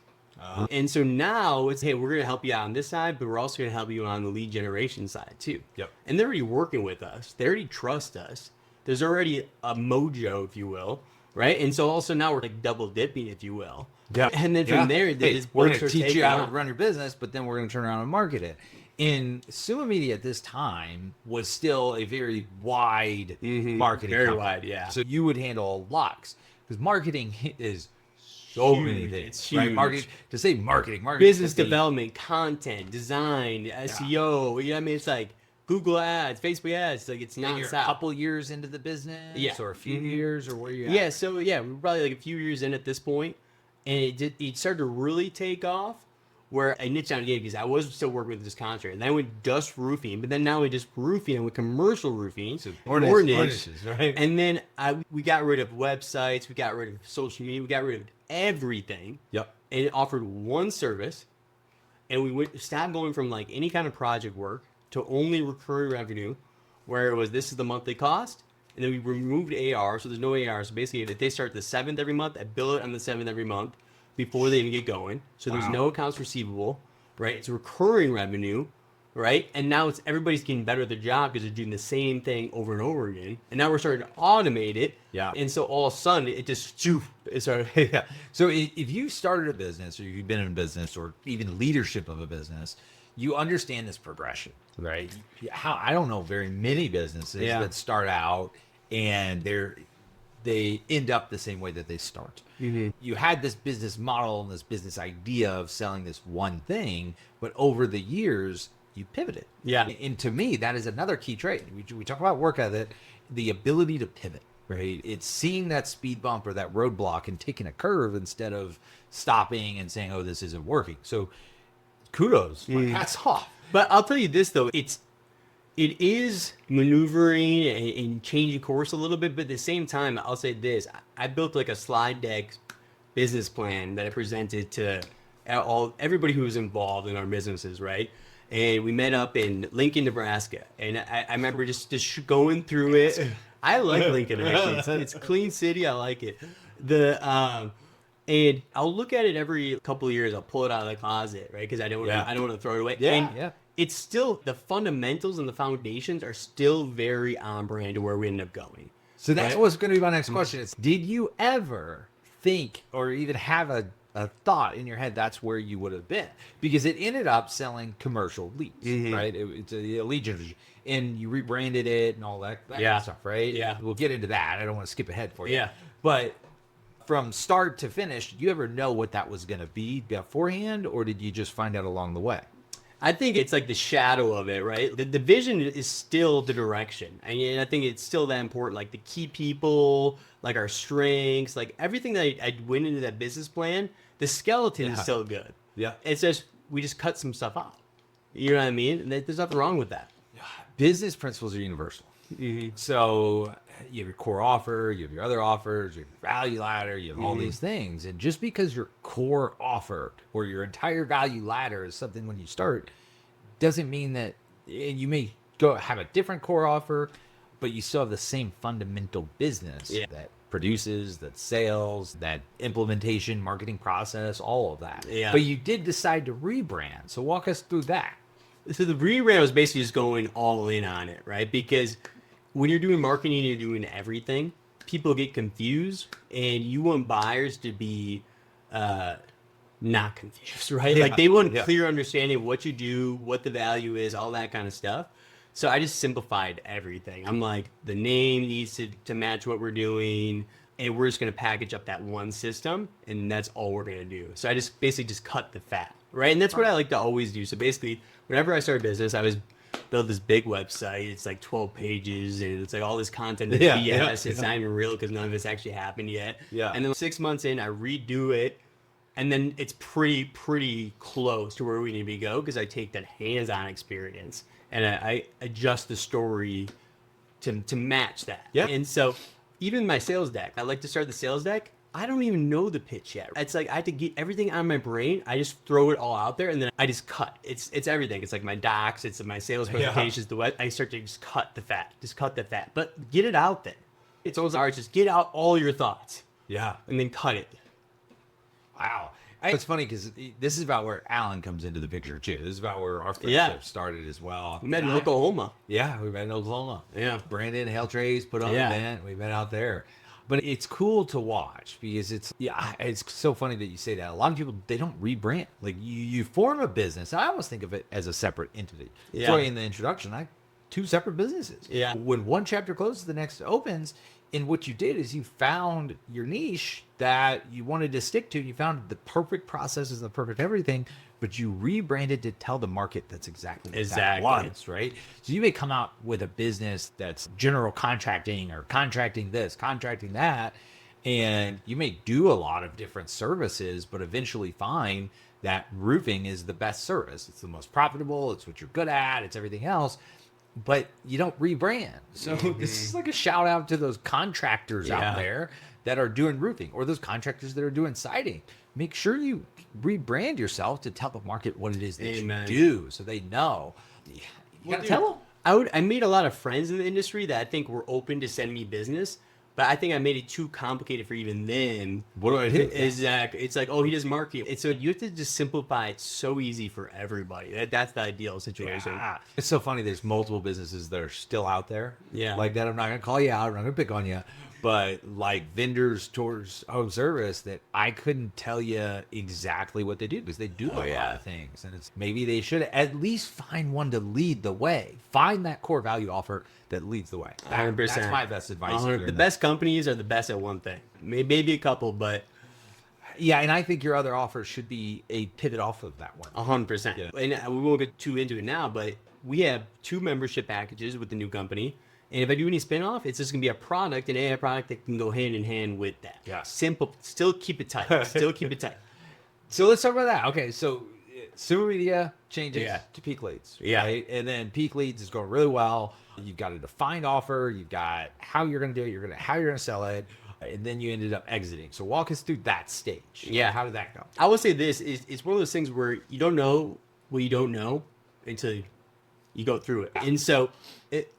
[SPEAKER 2] And so now it's, hey, we're going to help you out on this side, but we're also going to help you on the lead generation side too.
[SPEAKER 1] Yep.
[SPEAKER 2] And they're already working with us. They already trust us. There's already a mojo, if you will, right? And so also now we're like double dipping, if you will.
[SPEAKER 1] Yeah.
[SPEAKER 2] And then from there,
[SPEAKER 1] we're going to teach you how to run your business, but then we're going to turn around and market it. And Summa Media at this time was still a very wide marketing
[SPEAKER 2] Very
[SPEAKER 1] company.
[SPEAKER 2] wide, yeah.
[SPEAKER 1] So you would handle lots because marketing is so many things.
[SPEAKER 2] It's
[SPEAKER 1] right?
[SPEAKER 2] huge.
[SPEAKER 1] Marketing, to say marketing
[SPEAKER 2] Business development, content, design, SEO. You know what I mean? It's like Google ads, Facebook ads. It's like it's
[SPEAKER 1] you're a
[SPEAKER 2] nonstop.
[SPEAKER 1] couple years into the business, or a few years, or where you at?
[SPEAKER 2] Yeah, so yeah, we're probably like a few years in at this point, and it started to really take off. Where I niched down again because I was still working with this contractor, and then I went just roofing, but then now we just roofing and with commercial roofing,
[SPEAKER 1] So
[SPEAKER 2] more
[SPEAKER 1] niche, right?
[SPEAKER 2] and then we got rid of websites, we got rid of social media, we got rid of everything.
[SPEAKER 1] Yep.
[SPEAKER 2] And it offered one service, and we stopped going from like any kind of project work to only recurring revenue, where it was this is the monthly cost, and then we removed AR, so there's no AR. So basically, if they start the 7th every month, I bill it on the 7th every month before they even get going. So there's no accounts receivable, right? It's recurring revenue, right? And now it's everybody's getting better at their job because they're doing the same thing over and over again. And now we're starting to automate it.
[SPEAKER 1] Yeah.
[SPEAKER 2] And so all of a sudden it just it started.
[SPEAKER 1] Yeah. So if you started a business, or you've been in business, or even leadership of a business, you understand this progression, right? How I don't know very many businesses that start out and they end up the same way that they start. You had this business model and this business idea of selling this one thing, but over the years you pivoted.
[SPEAKER 2] Yeah.
[SPEAKER 1] And to me, that is another key trait. We talk about work ethic, the ability to pivot, right? It's seeing that speed bump or that roadblock and taking a curve instead of stopping and saying, oh, this isn't working. So kudos, hats off.
[SPEAKER 2] But I'll tell you this though, it is maneuvering and changing course a little bit, but at the same time, I'll say this: I built like a slide deck business plan that I presented to everybody who was involved in our businesses, right? And we met up in Lincoln, Nebraska, and I remember just going through it. I like Lincoln actually; it's a clean city. I like it. And I'll look at it every couple of years. I'll pull it out of the closet, right? Because I don't want to throw it away. And it's still, the fundamentals and the foundations are still very on brand to where we end up going.
[SPEAKER 1] So that's what's going to be my next question. Is, did you ever think or even have a thought in your head that's where you would have been? Because it ended up selling commercial leads, right? It's a lead generation. And you rebranded it and all that kind of stuff, right?
[SPEAKER 2] Yeah.
[SPEAKER 1] We'll get into that. I don't want to skip ahead for you.
[SPEAKER 2] Yeah.
[SPEAKER 1] But from start to finish, did you ever know what that was going to be beforehand, or did you just find out along the way?
[SPEAKER 2] I think it's like the shadow of it, right? The vision is still the direction. And I think it's still that important. Like the key people, like our strengths, like everything that I went into that business plan, the skeleton is still good.
[SPEAKER 1] Yeah.
[SPEAKER 2] It's just, we just cut some stuff out. You know what I mean? And there's nothing wrong with that.
[SPEAKER 1] Business principles are universal. So you have your core offer, you have your other offers, your value ladder, you have all these things. And just because your core offer or your entire value ladder is something when you start, doesn't mean that you may go have a different core offer, but you still have the same fundamental business that produces, that sales, that implementation, marketing process, all of that.
[SPEAKER 2] Yeah.
[SPEAKER 1] But you did decide to rebrand. So walk us through that.
[SPEAKER 2] So the rebrand was basically just going all in on it, right? Because when you're doing marketing, you're doing everything. People get confused, and you want buyers to be not confused, right? Like they want clear understanding of what you do, what the value is, all that kind of stuff. So I just simplified everything. I'm like, the name needs to match what we're doing, and we're just going to package up that one system, and that's all we're going to do. So I just basically just cut the fat, right? And that's what I like to always do. So basically, whenever I start a business, I was build this big website. It's like 12 pages, and it's like all this content is BS. It's not even real because none of it's actually happened yet. Yeah. And then 6 months in, I redo it, and then it's pretty close to where we need to go because I take that hands-on experience and I adjust the story to match that. Yeah. And so even my sales deck, I like to start the sales deck. I don't even know the pitch yet. It's like I have to get everything out of my brain. I just throw it all out there, and then I just cut. It's everything. It's like my docs. It's my sales presentations. The web. I start to just cut the fat. Just cut the fat. But get it out there. It's always hard. Just get out all your thoughts.
[SPEAKER 1] Yeah.
[SPEAKER 2] And then cut it.
[SPEAKER 1] Wow. It's funny because this is about where Allen comes into the picture too. This is about where our friendship started as well.
[SPEAKER 2] We met in Oklahoma.
[SPEAKER 1] Yeah, we met in Oklahoma.
[SPEAKER 2] Yeah.
[SPEAKER 1] Brandon, Hail Trace put on an event. We met out there. But it's cool to watch because it's so funny that you say that. A lot of people, they don't rebrand. Like you form a business. I almost think of it as a separate entity.
[SPEAKER 2] Yeah.
[SPEAKER 1] So in the introduction, two separate businesses.
[SPEAKER 2] Yeah.
[SPEAKER 1] When one chapter closes, the next opens. And what you did is you found your niche that you wanted to stick to. You found the perfect processes, the perfect everything, but you rebranded to tell the market that's exactly what that was, right? So you may come out with a business that's general contracting or contracting this, contracting that, and you may do a lot of different services, but eventually find that roofing is the best service. It's the most profitable. It's what you're good at. It's everything else. But you don't rebrand. So this is like a shout out to those contractors out there that are doing roofing or those contractors that are doing siding. Make sure you rebrand yourself to tell the market what it is that you do so they know. You gotta tell them.
[SPEAKER 2] I made a lot of friends in the industry that I think were open to send me business, but I think I made it too complicated for even them.
[SPEAKER 1] What do I do?
[SPEAKER 2] Exactly. It's like, oh, he does marketing. And so you have to just simplify it so easy for everybody. That's the ideal situation.
[SPEAKER 1] Yeah. It's so funny. There's multiple businesses that are still out there.
[SPEAKER 2] Yeah.
[SPEAKER 1] Like that. I'm not going to call you out. I'm not going to pick on you. But like vendors towards home service that I couldn't tell you exactly what they do because they do a lot of things. And it's maybe they should at least find one to lead the way. Find that core value offer that leads the way.
[SPEAKER 2] 100%.
[SPEAKER 1] That's my best advice.
[SPEAKER 2] The best companies are the best at one thing. Maybe a couple, but
[SPEAKER 1] yeah, and I think your other offers should be a pivot off of that one.
[SPEAKER 2] 100%. Yeah. And we won't get too into it now, but we have 2 membership packages with the new company. And if I do any spin-off, it's just going to be a product, an AI product that can go hand in hand with that.
[SPEAKER 1] Yeah.
[SPEAKER 2] Simple. Still keep it tight. Still keep it tight.
[SPEAKER 1] So let's talk about that. Okay, so Summa Media changes to Peak Leads.
[SPEAKER 2] Yeah.
[SPEAKER 1] Right? And then Peak Leads is going really well. You've got a defined offer. You've got how you're going to do it. How you're going to sell it. And then you ended up exiting. So walk us through that stage.
[SPEAKER 2] Yeah.
[SPEAKER 1] How did that go?
[SPEAKER 2] I will say this. It's one of those things where you don't know what you don't know until you go through it. And so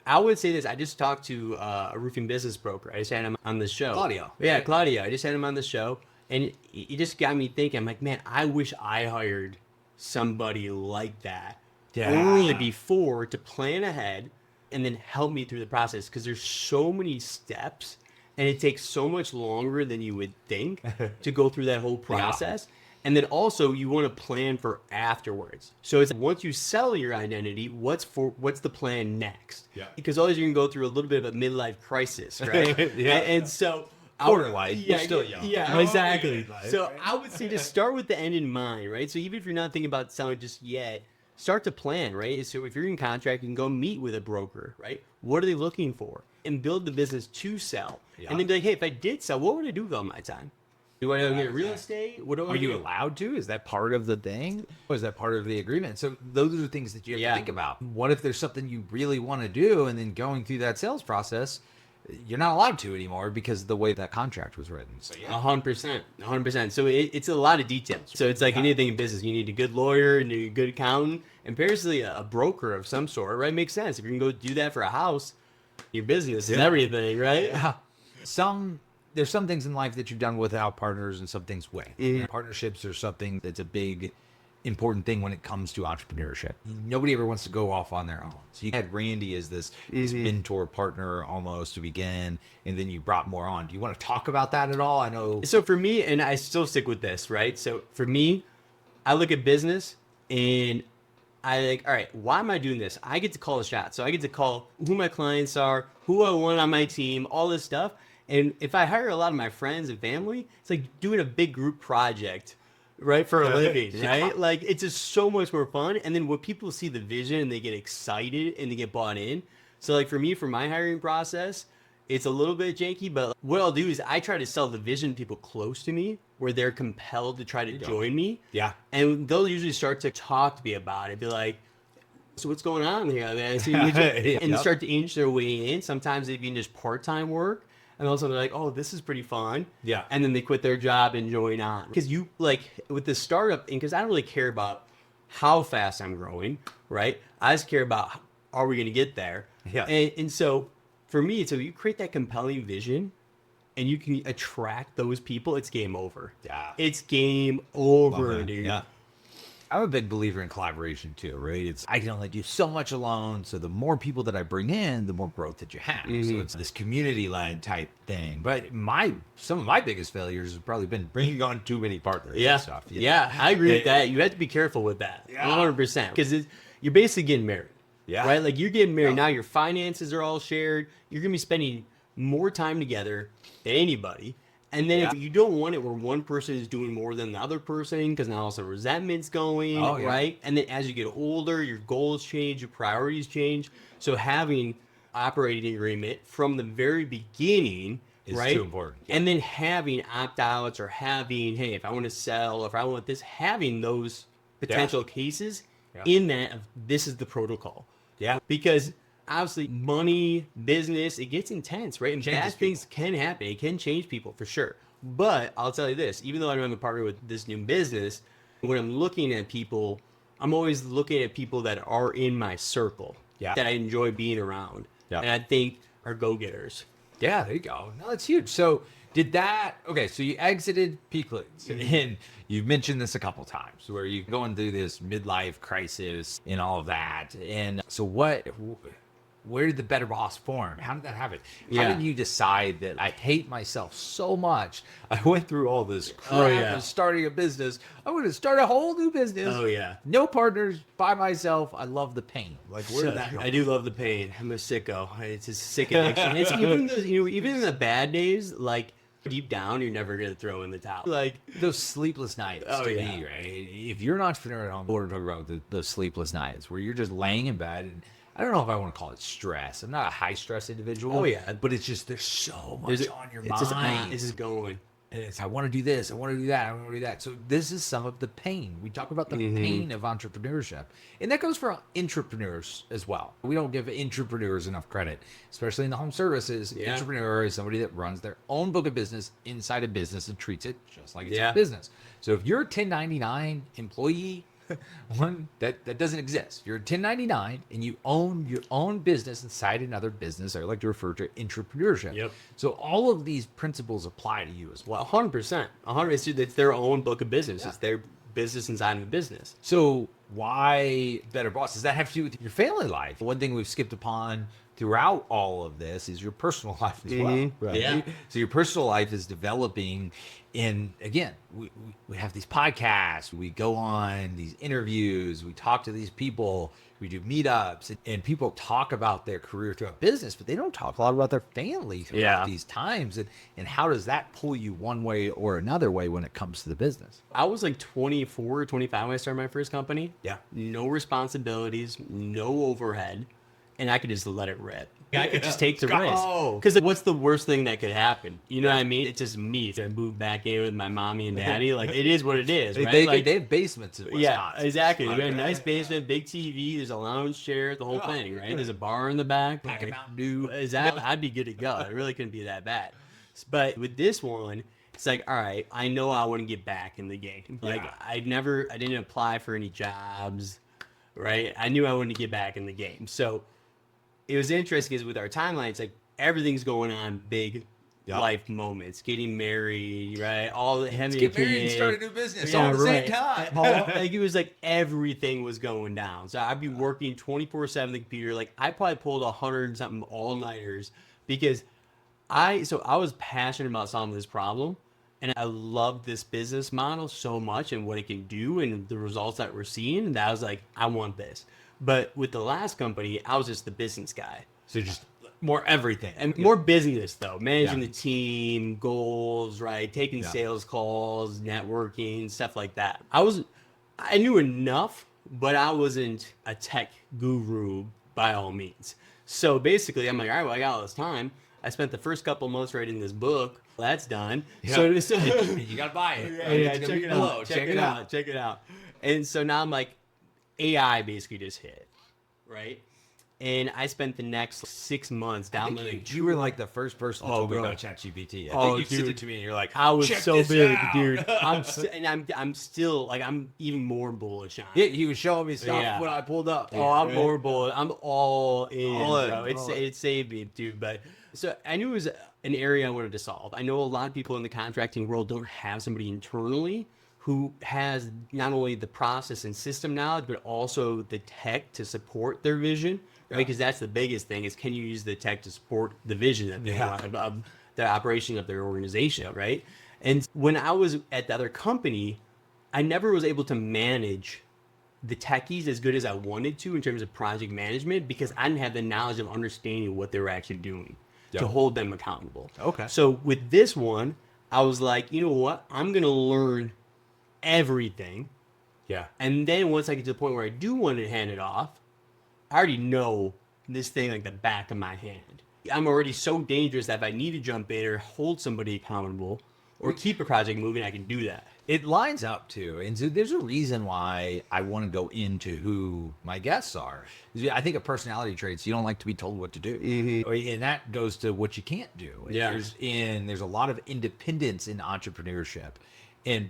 [SPEAKER 2] I would say this. I just talked to a roofing business broker. I just had him on the show.
[SPEAKER 1] Claudio.
[SPEAKER 2] Yeah, Claudio. I just had him on the show. And he just got me thinking. I'm like, man, I wish I hired somebody like that early before to plan ahead and then help me through the process. Because there's so many steps. And it takes so much longer than you would think to go through that whole process. And then also you want to plan for afterwards. So it's once you sell your identity, what's the plan next?
[SPEAKER 1] Yeah.
[SPEAKER 2] Because always you can go through a little bit of a midlife crisis, right? And so
[SPEAKER 1] Quarter life, you're still young.
[SPEAKER 2] Yeah, exactly. So I would say just start with the end in mind, right? So even if you're not thinking about selling just yet, start to plan, right? So if you're in contract, you can go meet with a broker, right? What are they looking for? And build the business to sell. Yeah. And then be like, hey, if I did sell, what would I do with all my time? Do I get real estate? What do I
[SPEAKER 1] Are you allowed to? Is that part of the thing? Or is that part of the agreement? So those are the things that you have to think about. What if there's something you really want to do and then going through that sales process, you're not allowed to anymore because of the way that contract was written. So
[SPEAKER 2] 100%. So it's a lot of details. So it's like anything in business. You need a good lawyer, you need a good accountant, and basically a broker of some sort, right? Makes sense. If you can go do that for a house, your business and everything, right?
[SPEAKER 1] Yeah. There's some things in life that you've done without partners and some things with. Mm-hmm. Partnerships are something that's a big, important thing when it comes to entrepreneurship. Nobody ever wants to go off on their own. So you had Randy as this mentor partner almost to begin, and then you brought more on. Do you want to talk about that at all? I know.
[SPEAKER 2] So for me, and I still stick with this, right? So for me, I look at business and I think, all right, why am I doing this? I get to call the shots. So I get to call who my clients are, who I want on my team, all this stuff. And if I hire a lot of my friends and family, it's like doing a big group project, right, for a living, right? Like, it's just so much more fun. And then when people see the vision and they get excited and they get bought in. So, like, for me, for my hiring process, it's a little bit janky, but what I'll do is I try to sell the vision to people close to me where they're compelled to try to join me.
[SPEAKER 1] Yeah.
[SPEAKER 2] And they'll usually start to talk to me about it, be like, so what's going on here, man? And start to inch their way in. Sometimes they can just part-time work. And also they're like, oh, this is pretty fun. Yeah. And then they quit their job and join on. Because you, like, with the startup, because I don't really care about how fast I'm growing, right? I just care about, are we going to get there? Yeah. And so for me, so you create that compelling vision, and you can attract those people, it's game over.
[SPEAKER 1] Yeah.
[SPEAKER 2] It's game over,
[SPEAKER 1] Love that.
[SPEAKER 2] dude.
[SPEAKER 1] Yeah. I'm a big believer in collaboration too, right? It's I can only do so much alone. So the more people that I bring in, the more growth that you have. So it's this community-led type thing. But some of my biggest failures have probably been bringing on too many partners
[SPEAKER 2] Yeah.
[SPEAKER 1] and stuff. you know?
[SPEAKER 2] Yeah, I agree with that. You have to be careful with that.
[SPEAKER 1] Yeah.
[SPEAKER 2] 100%. Because you're basically getting married.
[SPEAKER 1] Yeah.
[SPEAKER 2] Right? Like you're getting married.
[SPEAKER 1] Yeah.
[SPEAKER 2] Now your finances are all shared. You're going to be spending more time together than anybody. And then if you don't want it where one person is doing more than the other person, because now also resentment's going, right? And then as you get older, your goals change, your priorities change. So having operating agreement from the very beginning,
[SPEAKER 1] Is
[SPEAKER 2] right?
[SPEAKER 1] too important. Yeah.
[SPEAKER 2] And then having opt-outs or having, hey, if I want to sell, if I want this, having those potential cases in that, this is the protocol.
[SPEAKER 1] Yeah.
[SPEAKER 2] Because obviously money, business, it gets intense, right? And
[SPEAKER 1] Changes
[SPEAKER 2] bad things can happen. It can change people for sure. But I'll tell you this, even though I don't have a partner with this new business, when I'm looking at people, I'm always looking at people that are in my circle that I enjoy being around.
[SPEAKER 1] Yeah.
[SPEAKER 2] And I think are go-getters.
[SPEAKER 1] Yeah, there you go. No, that's huge. So so you exited Peak Leads, and you've mentioned this a couple times where you're going through this midlife crisis and all of that. And so where did the Better Boss form? How did that happen? How did you decide that I hate myself so much? I went through all this crap of starting a business. I'm going to start a whole new business.
[SPEAKER 2] Oh, yeah.
[SPEAKER 1] No partners, by myself. I love the pain. Like, where did that go?
[SPEAKER 2] I do love the pain. I'm a sicko. It's a sick addiction. It's even in the bad days, like deep down, you're never gonna throw in the towel. Like
[SPEAKER 1] those sleepless nights to me, right? If you're an entrepreneur at home, we're talking about those sleepless nights where you're just laying in bed and I don't know if I want to call it stress. I'm not a high stress individual.
[SPEAKER 2] Oh yeah,
[SPEAKER 1] but it's just there's so much on your mind.
[SPEAKER 2] It's just going.
[SPEAKER 1] And it's I want to do this, I want to do that, I want to do that. So this is some of the pain. We talk about the pain of entrepreneurship, and that goes for entrepreneurs as well. We don't give entrepreneurs enough credit, especially in the home services. Entrepreneur is somebody that runs their own book of business inside a business and treats it just like it's a business. So if you're a 1099 employee, one that doesn't exist. You're a 1099 and you own your own business inside another business. I like to refer to entrepreneurship.
[SPEAKER 2] Yep.
[SPEAKER 1] So all of these principles apply to you as well.
[SPEAKER 2] 100%. 100%. It's their own book of business. It's their business inside of a business.
[SPEAKER 1] So why Better Boss? Does that have to do with your family life? One thing we've skipped upon throughout all of this is your personal life as well. Right?
[SPEAKER 2] Yeah.
[SPEAKER 1] So your personal life is developing. And again, we have these podcasts, we go on these interviews, we talk to these people, we do meetups, and people talk about their career throughout business, but they don't talk a lot about their family throughout these times. And how does that pull you one way or another way when it comes to the business?
[SPEAKER 2] I was like 24 or 25 when I started my first company.
[SPEAKER 1] Yeah.
[SPEAKER 2] No responsibilities, no overhead, and I could just let it rip. I could just take the risk. Because what's the worst thing that could happen? You know what I mean? It's just me. I moved back in with my mommy and daddy. Like, it is what it is, right?
[SPEAKER 1] They have basements in Wisconsin.
[SPEAKER 2] Yeah, exactly. We have a nice basement, big TV. There's a lounge chair, the whole thing, right? There's a bar in the back.
[SPEAKER 1] Pack of Mountain Dew.
[SPEAKER 2] Exactly. I'd be good to go. It really couldn't be that bad. But with this one, it's like, all right, I know I want to get back in the game. Like, I didn't apply for any jobs, right? I knew I wanted to get back in the game. So it was interesting because with our timeline, it's like everything's going on big life moments, getting married, right? All the heavy.
[SPEAKER 1] Get married and start a new business all at the same time.
[SPEAKER 2] Like it was like everything was going down. So I'd be working 24/7 on the computer. Like I probably pulled 100 and something all-nighters because I was passionate about solving this problem. And I love this business model so much and what it can do and the results that we're seeing. And I was like, I want this. But with the last company, I was just the business guy.
[SPEAKER 1] So just more everything.
[SPEAKER 2] And more business, though. Managing the team, goals, right? Taking sales calls, networking, stuff like that. I knew enough, but I wasn't a tech guru by all means. So basically, I'm like, all right, well, I got all this time. I spent the first couple months writing this book. Well, that's done.
[SPEAKER 1] Yeah.
[SPEAKER 2] So
[SPEAKER 1] you got to buy it.
[SPEAKER 2] Check it out. And so now I'm like, AI basically just hit, right? And I spent the next 6 months downloading.
[SPEAKER 1] You were like the first person to told me
[SPEAKER 2] bro.
[SPEAKER 1] about ChatGPT.
[SPEAKER 2] Oh,
[SPEAKER 1] You sent
[SPEAKER 2] dude.
[SPEAKER 1] it to me and you're like,
[SPEAKER 2] I was
[SPEAKER 1] check
[SPEAKER 2] so
[SPEAKER 1] this
[SPEAKER 2] big,
[SPEAKER 1] out.
[SPEAKER 2] dude. I'm still like, I'm even more bullish on it.
[SPEAKER 1] Yeah, he was showing me stuff
[SPEAKER 2] Yeah.
[SPEAKER 1] when I pulled up.
[SPEAKER 2] Oh, I'm more bullish. I'm all in,
[SPEAKER 1] All in,
[SPEAKER 2] bro. It saved me, dude. But so I knew it was an area I wanted to solve. I know a lot of people in the contracting world don't have somebody internally who has not only the process and system knowledge, but also the tech to support their vision. Right? Because that's the biggest thing is, can you use the tech to support the vision that they want of the operation of their organization, right? And when I was at the other company, I never was able to manage the techies as good as I wanted to in terms of project management because I didn't have the knowledge of understanding what they were actually doing to hold them accountable.
[SPEAKER 1] Okay.
[SPEAKER 2] So with this one, I was like, you know what? I'm going to learn everything.
[SPEAKER 1] Yeah.
[SPEAKER 2] And then once I get to the point where I do want to hand it off, I already know this thing like the back of my hand. I'm already so dangerous that if I need to jump in or hold somebody accountable or keep a project moving, I can do that.
[SPEAKER 1] It lines up too. And so there's a reason why I want to go into who my guests are. I think of personality traits, you don't like to be told what to do. Mm-hmm. And that goes to what you can't do.
[SPEAKER 2] Yeah.
[SPEAKER 1] There's a lot of independence in entrepreneurship. And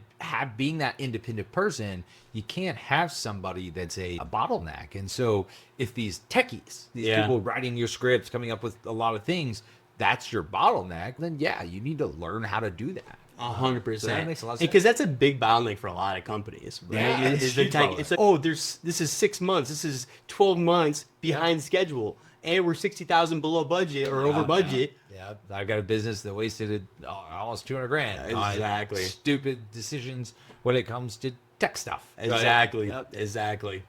[SPEAKER 1] being that independent person, you can't have somebody that's a bottleneck. And so if these techies, these people writing your scripts, coming up with a lot of things, that's your bottleneck, then yeah, you need to learn how to do that.
[SPEAKER 2] 100%.
[SPEAKER 1] So that makes a lot of sense.
[SPEAKER 2] Because that's a big bottleneck for a lot of companies, right?
[SPEAKER 1] Yeah,
[SPEAKER 2] It's like, oh, this is 6 months, this is 12 months behind schedule, and we're 60,000 below budget or over budget.
[SPEAKER 1] Yeah, I've got a business that wasted almost 200 grand.
[SPEAKER 2] Exactly.
[SPEAKER 1] On stupid decisions when it comes to tech stuff.
[SPEAKER 2] Exactly.
[SPEAKER 1] Right?
[SPEAKER 2] Exactly.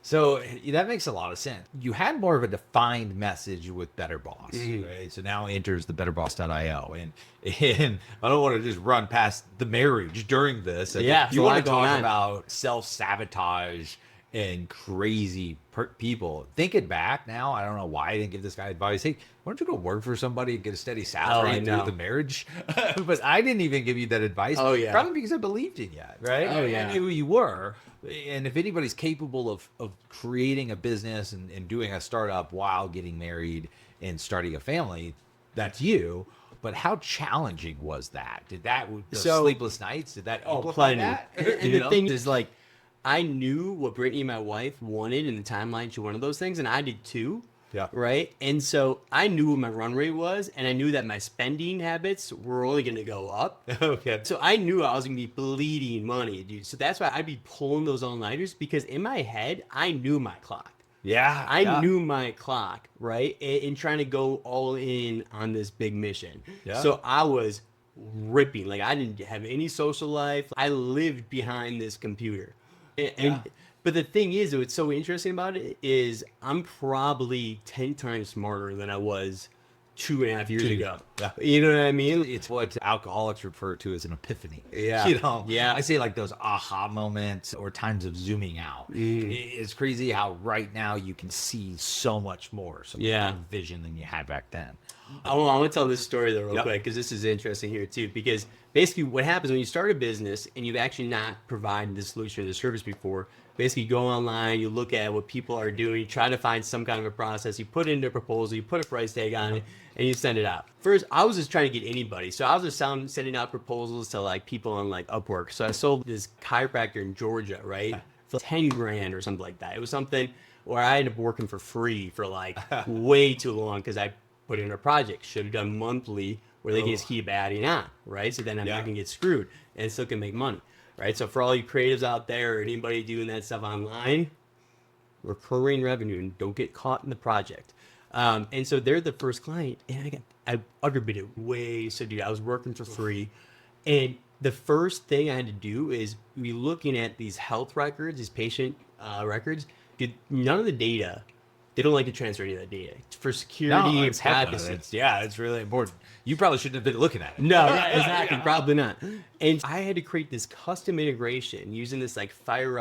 [SPEAKER 1] So that makes a lot of sense. You had more of a defined message with Better Boss, right? So now enters the betterboss.io. And I don't want to just run past the marriage during this.
[SPEAKER 2] Yeah,
[SPEAKER 1] You want to talk about self-sabotage and crazy people. Thinking back now, I don't know why I didn't give this guy advice. Hey, why don't you go work for somebody and get a steady salary and do the marriage? But I didn't even give you that advice.
[SPEAKER 2] Oh, yeah.
[SPEAKER 1] Probably because I believed in you, right?
[SPEAKER 2] Oh, yeah.
[SPEAKER 1] I knew who you were. And if anybody's capable of creating a business and doing a startup while getting married and starting a family, that's you. But how challenging was that? Did that, sleepless nights, did that amplify that?
[SPEAKER 2] And the thing is, like, I knew what Brittany, my wife, wanted in the timeline. She wanted those things, and I did too.
[SPEAKER 1] Yeah.
[SPEAKER 2] Right. And so I knew what my run rate was, and I knew that my spending habits were only going to go up.
[SPEAKER 1] Okay.
[SPEAKER 2] So I knew I was going to be bleeding money, dude. So that's why I'd be pulling those all-nighters because in my head, I knew my clock.
[SPEAKER 1] Yeah.
[SPEAKER 2] I knew my clock, right? And trying to go all in on this big mission.
[SPEAKER 1] Yeah.
[SPEAKER 2] So I was ripping. Like, I didn't have any social life. I lived behind this computer. But the thing is, what's so interesting about it is I'm probably 10 times smarter than I was 2.5 years ago.
[SPEAKER 1] Yeah.
[SPEAKER 2] You know what I mean?
[SPEAKER 1] It's what alcoholics refer to as an epiphany.
[SPEAKER 2] Yeah.
[SPEAKER 1] You know?
[SPEAKER 2] Yeah.
[SPEAKER 1] I say like those aha moments or times of zooming out. It's crazy how right now you can see so much more, vision than you had back then.
[SPEAKER 2] I want to tell this story though real quick because this is interesting here too. Because basically what happens when you start a business and you've actually not provided the solution or the service before, basically you go online, you look at what people are doing, you try to find some kind of a process, you put it into a proposal, you put a price tag on it, and you send it out. First, I was just trying to get anybody. So I was just sending out proposals to like people on like Upwork. So I sold this chiropractor in Georgia, right? For 10 grand or something like that. It was something where I ended up working for free for like way too long because I put in a project. Should have done monthly where they can just keep adding on, right? So then I'm not gonna get screwed and still can make money, right? So for all you creatives out there or anybody doing that stuff online, recurring revenue and don't get caught in the project. And so they're the first client, and I underbid it way. So dude, I was working for free, and the first thing I had to do is be looking at these health records, these patient records. Dude, none of the data. They don't like to transfer any of that data for security and privacy.
[SPEAKER 1] It's really important. You probably shouldn't have been looking at it.
[SPEAKER 2] No, exactly, probably not. And I had to create this custom integration using this like Fire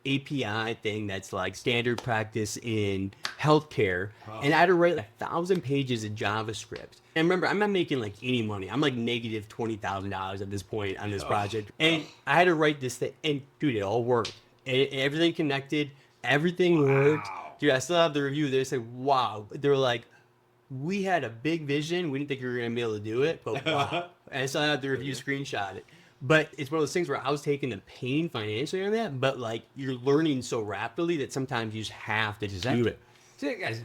[SPEAKER 2] API thing that's like standard practice in healthcare. And I had to write 1,000 pages of JavaScript. And remember, I'm not making like any money. I'm like negative $20,000 at this point on this project. And I had to write this thing, and dude, it all worked. And everything connected, everything worked. Dude, I still have the review. They say, wow. They were like, we had a big vision. We didn't think we were going to be able to do it, but wow. And I still have the review screenshot it. But it's one of those things where I was taking the pain financially on that, but like you're learning so rapidly that sometimes you just have to just do it.
[SPEAKER 1] So, guys,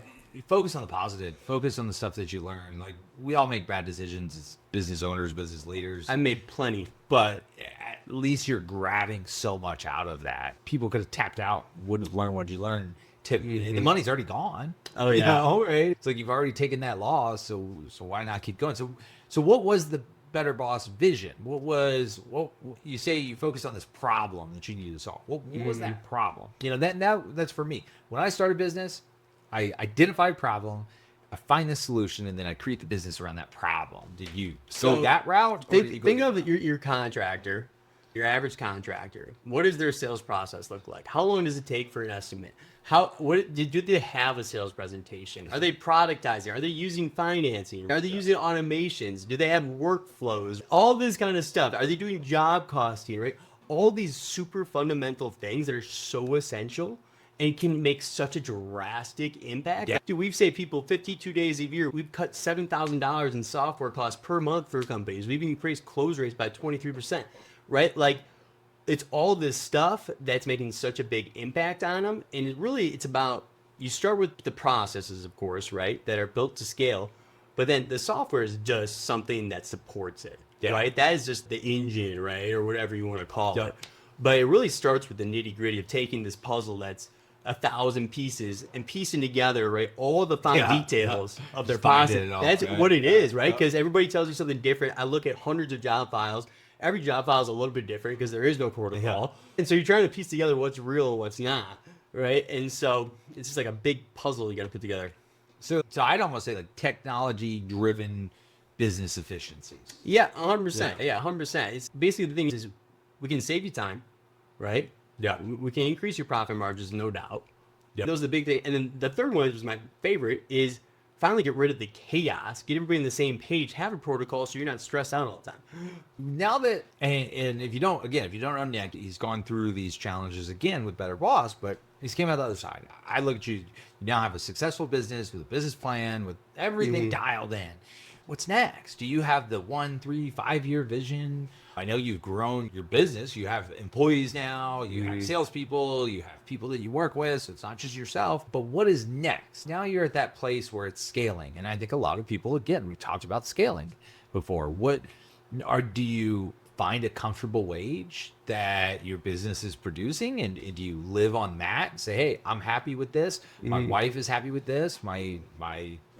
[SPEAKER 1] focus on the positive. Focus on the stuff that you learn. Like, we all make bad decisions as business owners, business leaders.
[SPEAKER 2] I made plenty.
[SPEAKER 1] But at least you're grabbing so much out of that. People could have tapped out, wouldn't have learned what you learned. The money's already gone.
[SPEAKER 2] Oh, yeah.
[SPEAKER 1] All right. It's like you've already taken that loss, so why not keep going? So what was the Better Boss vision? What you say you focused on this problem that you needed to solve. What was that problem? That's for me. When I start a business, I identify a problem, I find the solution, and then I create the business around that problem. Did you go that route?
[SPEAKER 2] Think of your contractor, your average contractor. What does their sales process look like? How long does it take for an estimate? Do they have a sales presentation? Are they productizing? Are they using financing? Are they using automations? Do they have workflows? All this kind of stuff. Are they doing job costing, right? All these super fundamental things that are so essential and can make such a drastic impact. Yeah. Dude, we've saved people 52 days a year. We've cut $7,000 in software costs per month for companies. We've increased close rates by 23%, right? Like, it's all this stuff that's making such a big impact on them. And it's about, you start with the processes, of course, right? That are built to scale. But then the software is just something that supports it, right? That is just the engine, right? Or whatever you want to call it. But it really starts with the nitty gritty of taking this puzzle that's 1,000 pieces and piecing together, right? All the fine details of their process. That's what it is, right? Because everybody tells you something different. I look at hundreds of job files. Every job file is a little bit different because there is no protocol. And so you're trying to piece together what's real and what's not, right? And so it's just like a big puzzle you got to put together.
[SPEAKER 1] So I'd almost say like technology-driven business efficiencies.
[SPEAKER 2] Yeah, 100%. Yeah, 100%. It's basically the thing is we can save you time, right?
[SPEAKER 1] Yeah.
[SPEAKER 2] We can increase your profit margins, no doubt. Yep. Those are the big things. And then the third one, which is my favorite, is finally get rid of the chaos, get everybody on the same page, have a protocol so you're not stressed out all the time.
[SPEAKER 1] Now that, and if you don't know Nick, he's gone through these challenges again with Better Boss, but he's came out the other side. I look at you now have a successful business with a business plan, with everything dialed in. What's next? Do you have the 1, 3, 5 year vision? I know you've grown your business. You have employees now. You have salespeople. You have people that you work with. So it's not just yourself. But what is next? Now you're at that place where it's scaling. And I think a lot of people, again, we talked about scaling before. Do you find a comfortable wage that your business is producing? And do you live on that and say, hey, I'm happy with this. My wife is happy with this. My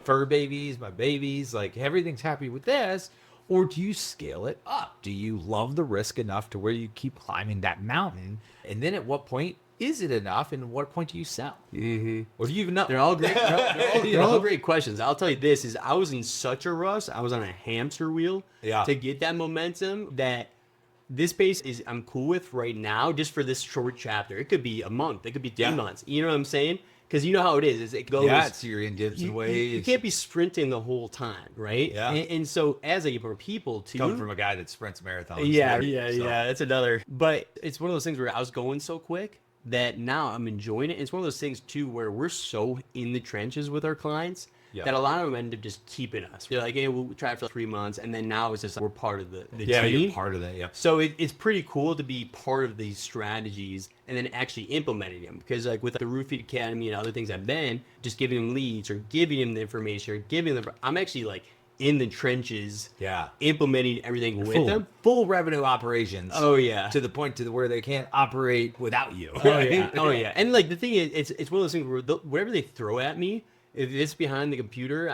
[SPEAKER 1] fur babies, my babies, like everything's happy with this. Or do you scale it up? Do you love the risk enough to where you keep climbing that mountain? And then at what point is it enough? And at what point do you sell? Or do you even know?
[SPEAKER 2] They're all great. They're all great questions. I'll tell you this is I was in such a rush. I was on a hamster wheel to get that momentum that this pace is I'm cool with right now just for this short chapter. It could be a month. It could be 3 months. You know what I'm saying? Because you know how it is it goes.
[SPEAKER 1] Yeah, it's your dips and waves.
[SPEAKER 2] You can't be sprinting the whole time, right?
[SPEAKER 1] Yeah.
[SPEAKER 2] And so as a people too.
[SPEAKER 1] Come from a guy that sprints marathons.
[SPEAKER 2] Yeah. That's another. But it's one of those things where I was going so quick that now I'm enjoying it. It's one of those things too where we're so in the trenches with our clients that a lot of them end up just keeping us. They're like, hey, we'll try it for 3 months, and then now it's just like we're part of the team.
[SPEAKER 1] You're part of that. Yeah.
[SPEAKER 2] So it's pretty cool to be part of these strategies and then actually implementing them. Because like with the Roofing Academy and other things I've been, just giving them leads or giving them the information or giving them, I'm actually like in the trenches, implementing everything with them.
[SPEAKER 1] Full revenue operations.
[SPEAKER 2] Oh yeah.
[SPEAKER 1] To the point to where they can't operate without you.
[SPEAKER 2] Oh yeah. And like the thing is, it's one of those things where whatever they throw at me, if it's behind the computer,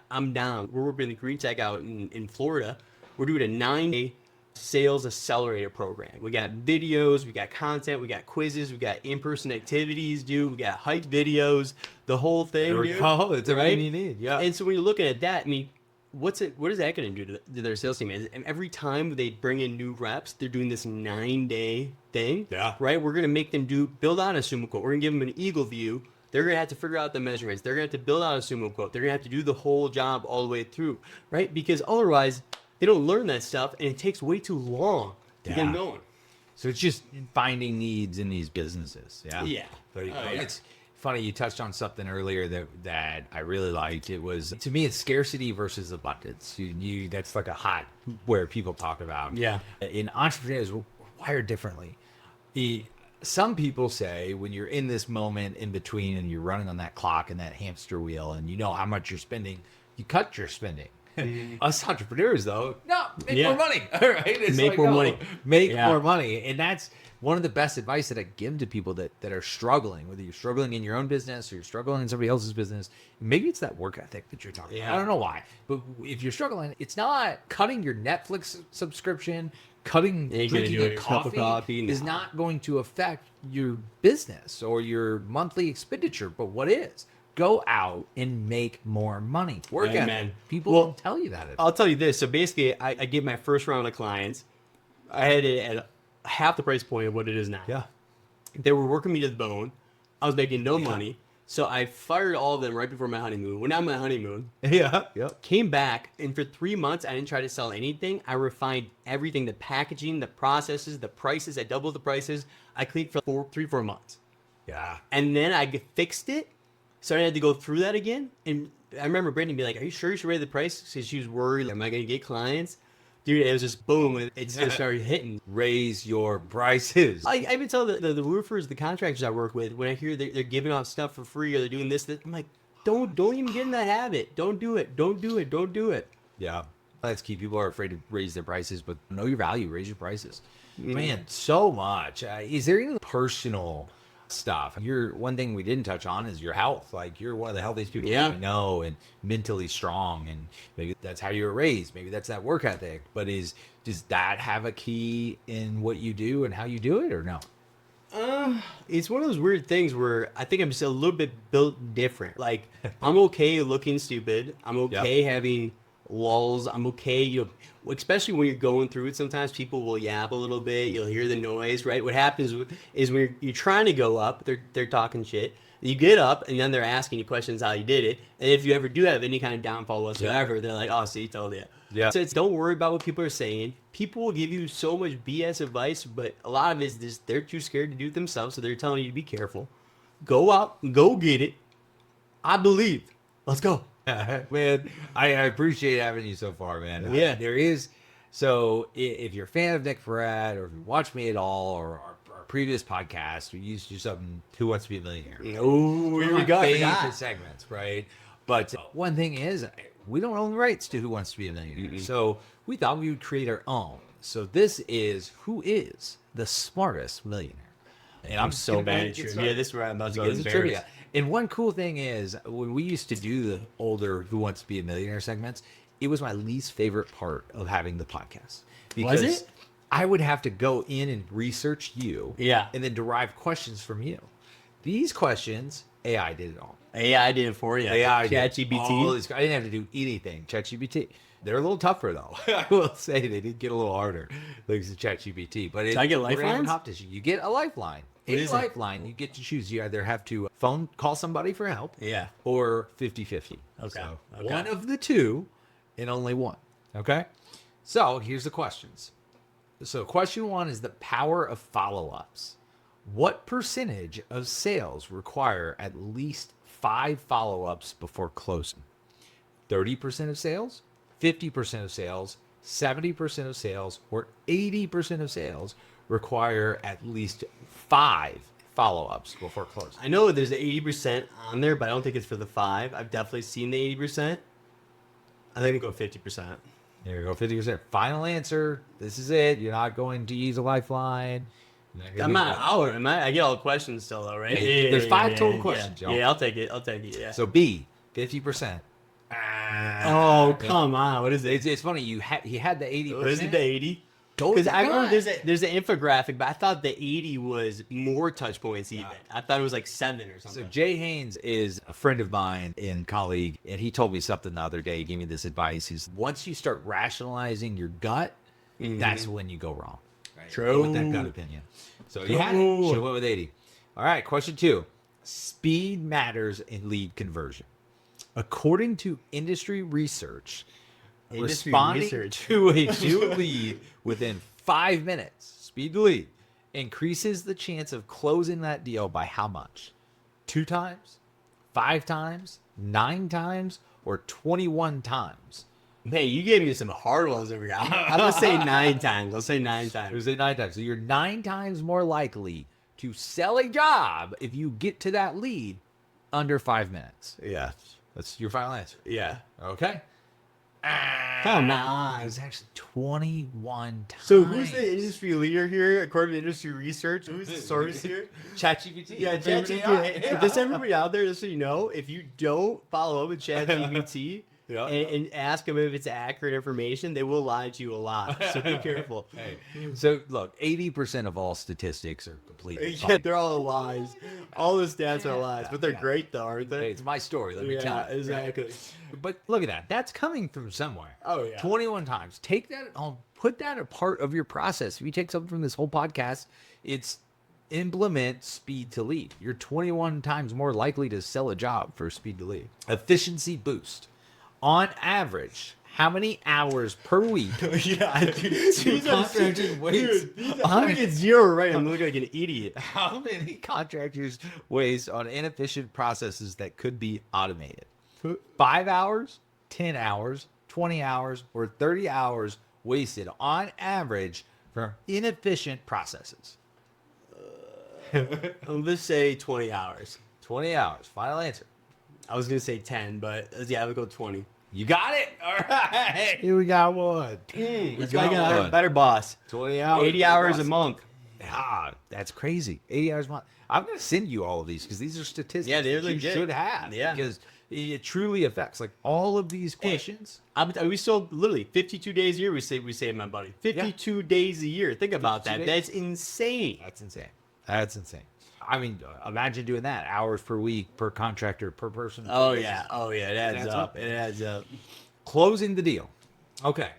[SPEAKER 2] I'm down. We're working the Green Tech out in Florida. We're doing a 9-day sales accelerator program. We got videos, we got content, we got quizzes, we got in-person activities, dude. We got hype videos, the whole thing.
[SPEAKER 1] It's everything you need. Yeah.
[SPEAKER 2] And so when you're looking at that, I mean, what is that going to do to their sales team? And every time they bring in new reps, they're doing this 9-day thing.
[SPEAKER 1] Yeah.
[SPEAKER 2] Right? We're going to make them build out a Summa quote. We're going to give them an eagle view. They're going to have to figure out the measurements. They're going to have to build out a Summa quote. They're going to have to do the whole job all the way through, right? Because otherwise, they don't learn that stuff, and it takes way too long to get them going.
[SPEAKER 1] So it's just finding needs in these businesses. Yeah.
[SPEAKER 2] Yeah.
[SPEAKER 1] It's funny, you touched on something earlier that I really liked. It was, to me, it's scarcity versus abundance. That's like a hot where people talk about.
[SPEAKER 2] Yeah.
[SPEAKER 1] In entrepreneurs, we're wired differently. Some people say when you're in this moment in between and you're running on that clock and that hamster wheel and you know how much you're spending, you cut your spending. Us entrepreneurs, though, no, make more money. All right, it's
[SPEAKER 2] Make more money.
[SPEAKER 1] Make more money, and that's one of the best advice that I give to people that are struggling. Whether you're struggling in your own business or you're struggling in somebody else's business, maybe it's that work ethic that you're talking about. I don't know why, but if you're struggling, it's not cutting your Netflix subscription. Drinking a cup of coffee is not going to affect your business or your monthly expenditure. But what is? Go out and make more money. Work at it. People won't tell you that.
[SPEAKER 2] I'll tell you this. So basically, I gave my first round of clients. I had it at half the price point of what it is now.
[SPEAKER 1] Yeah.
[SPEAKER 2] They were working me to the bone. I was making no money. So I fired all of them right before my honeymoon. Went on my honeymoon.
[SPEAKER 1] Yeah. Yep.
[SPEAKER 2] Came back, and for 3 months, I didn't try to sell anything. I refined everything, the packaging, the processes, the prices. I doubled the prices. I cleaned for 3-4 months.
[SPEAKER 1] Yeah.
[SPEAKER 2] And then I fixed it. So I had to go through that again. And I remember Brittany be like, "Are you sure you should raise the price?" Because she was worried, like, am I going to get clients? Dude, it was just boom. It just started hitting.
[SPEAKER 1] Raise your prices.
[SPEAKER 2] I even tell the roofers, the contractors I work with, when I hear they're giving out stuff for free or they're doing this, I'm like, don't even get in that habit. Don't do it. Don't do it. Don't do it.
[SPEAKER 1] Yeah. That's key. People are afraid to raise their prices, but know your value. Raise your prices. Man, so much. Is there any personal stuff? One thing we didn't touch on is your health. Like, you're one of the healthiest people I know, and mentally strong, and maybe that's how you were raised. Maybe that's that work ethic. But does that have a key in what you do and how you do it, or no?
[SPEAKER 2] It's one of those weird things where I think I'm just a little bit built different. Like, I'm okay looking stupid. I'm okay having lulls. I'm okay, especially when you're going through it. Sometimes people will yap a little bit. You'll hear the noise, right? What happens is when you're trying to go up, they're talking shit. You get up, and then they're asking you questions how you did it. And if you ever do have any kind of downfall whatsoever, they're like, "Oh, see, told you."
[SPEAKER 1] Yeah.
[SPEAKER 2] So don't worry about what people are saying. People will give you so much BS advice, but a lot of it is just they're too scared to do it themselves, so they're telling you to be careful. Go out, go get it. I believe. Let's go.
[SPEAKER 1] Man, I appreciate having you so far, man.
[SPEAKER 2] Yeah.
[SPEAKER 1] There is. So if you're a fan of Nick Peret, or if you watch me at all, or our previous podcast, we used to do something, Who Wants to Be a Millionaire?
[SPEAKER 2] Oh, here we go.
[SPEAKER 1] Favorite segments, right? But one thing is, we don't own the rights to Who Wants to Be a Millionaire. Mm-hmm. So we thought we would create our own. So this is Who is the Smartest Millionaire? And I'm
[SPEAKER 2] so bad at trivia. This is where I'm about to get embarrassed.
[SPEAKER 1] Trivia. And one cool thing is, when we used to do the older Who Wants to Be a Millionaire segments, it was my least favorite part of having the podcast.
[SPEAKER 2] Was it?
[SPEAKER 1] I would have to go in and research you.
[SPEAKER 2] Yeah.
[SPEAKER 1] And then derive questions from you. These questions, AI did it all.
[SPEAKER 2] AI did it for you.
[SPEAKER 1] AI
[SPEAKER 2] ChatGPT.
[SPEAKER 1] I didn't have to do anything. ChatGPT. They're a little tougher, though. I will say they did get a little harder. Thanks to ChatGPT. But
[SPEAKER 2] I get lifelines?
[SPEAKER 1] You get a lifeline. A lifeline. You get to choose. You either have to call somebody for help.
[SPEAKER 2] Yeah.
[SPEAKER 1] Or 50-50.
[SPEAKER 2] Okay.
[SPEAKER 1] So one of the two and only one. Okay. So here's the questions. So question 1 is the power of follow-ups. What percentage of sales require at least 5 follow-ups before closing? 30% of sales, 50% of sales, 70% of sales, or 80% of sales require at least 5 follow-ups before closing.
[SPEAKER 2] I know there's the 80% on there, but I don't think it's for the 5. I've definitely seen the 80%. I think I go 50%.
[SPEAKER 1] There you go, 50%. Final answer. This is it. You're not going to use a lifeline.
[SPEAKER 2] I'm not out. I get all the questions still, though, right?
[SPEAKER 1] There's 5 total questions, Joe.
[SPEAKER 2] Yeah, I'll take it. Yeah.
[SPEAKER 1] So B, 50%.
[SPEAKER 2] Oh, come on. What is it?
[SPEAKER 1] It's funny. He had the 80%.
[SPEAKER 2] What is it, the 80? Because I remember there's an infographic, but I thought the 80 was more touch points even. I thought it was like 7 or something.
[SPEAKER 1] So Jay Haynes is a friend of mine and colleague, and he told me something the other day. He gave me this advice. He's, once you start rationalizing your gut, that's when you go wrong. Right?
[SPEAKER 2] True.
[SPEAKER 1] Go with that gut opinion. So you had it. Should have went with 80. All right, question 2. Speed matters in lead conversion. According to industry research, responding to a new lead within 5 minutes, speed to lead, increases the chance of closing that deal by how much? 2 times, 5 times, 9 times, or 21 times?
[SPEAKER 2] Man, you gave me some hard ones over here. I'm gonna say 9 times. I'll say 9
[SPEAKER 1] I
[SPEAKER 2] times.
[SPEAKER 1] would say 9 times. So you're 9 times more likely to sell a job if you get to that lead under 5 minutes.
[SPEAKER 2] Yeah.
[SPEAKER 1] That's your final answer.
[SPEAKER 2] Yeah.
[SPEAKER 1] Okay.
[SPEAKER 2] Come
[SPEAKER 1] It
[SPEAKER 2] on.
[SPEAKER 1] was actually 21 times.
[SPEAKER 2] So who's the industry leader here, according to industry research? Who's the source here?
[SPEAKER 1] ChatGPT.
[SPEAKER 2] Yeah, ChatGPT. Just everybody out there, just so you know, if you don't follow up with ChatGPT
[SPEAKER 1] Yeah.
[SPEAKER 2] and ask them if it's accurate information, they will lie to you a lot. So be careful.
[SPEAKER 1] Hey, so look, 80% of all statistics are completely
[SPEAKER 2] Yeah,
[SPEAKER 1] false.
[SPEAKER 2] they're all lies. All the stats are lies, but they're great though, aren't
[SPEAKER 1] Hey,
[SPEAKER 2] they?
[SPEAKER 1] it's my story. Let me tell
[SPEAKER 2] Yeah,
[SPEAKER 1] you.
[SPEAKER 2] exactly.
[SPEAKER 1] But look at that. That's coming from somewhere.
[SPEAKER 2] Oh, yeah.
[SPEAKER 1] 21 times. Take that, put that a part of your process. If you take something from this whole podcast, it's implement speed to lead. You're 21 times more likely to sell a job for speed to lead. Efficiency boost. On average, how many hours per week?
[SPEAKER 2] Yeah, these are
[SPEAKER 1] contractors waste
[SPEAKER 2] I'm gonna get 0 right. I'm looking like an idiot.
[SPEAKER 1] How many contractors waste on inefficient processes that could be automated? 5 hours, 10 hours, 20 hours, or 30 hours wasted on average for inefficient processes.
[SPEAKER 2] Let's say 20 hours.
[SPEAKER 1] 20 hours. Final answer.
[SPEAKER 2] I was gonna say 10, but yeah, I'll go 20.
[SPEAKER 1] You got it. All right. Here we got one.
[SPEAKER 2] That's
[SPEAKER 1] got
[SPEAKER 2] why I got
[SPEAKER 1] one.
[SPEAKER 2] a better boss.
[SPEAKER 1] 20 hours.
[SPEAKER 2] 80 hours a month.
[SPEAKER 1] Ah, that's crazy. 80 hours a month. I'm going to send you all of these because these are statistics
[SPEAKER 2] Yeah, they're
[SPEAKER 1] that you
[SPEAKER 2] legit.
[SPEAKER 1] should have.
[SPEAKER 2] Yeah.
[SPEAKER 1] Because it truly affects like all of these questions.
[SPEAKER 2] We sold literally 52 days a year. We save my buddy. 52 days a year. Think about
[SPEAKER 1] 52
[SPEAKER 2] that.
[SPEAKER 1] days.
[SPEAKER 2] That's insane.
[SPEAKER 1] That's insane. That's insane. I mean, imagine doing that. Hours per week, per contractor, per person.
[SPEAKER 2] Oh yeah. It adds
[SPEAKER 1] adds
[SPEAKER 2] up.
[SPEAKER 1] up.
[SPEAKER 2] It adds up.
[SPEAKER 1] Closing the deal. Okay.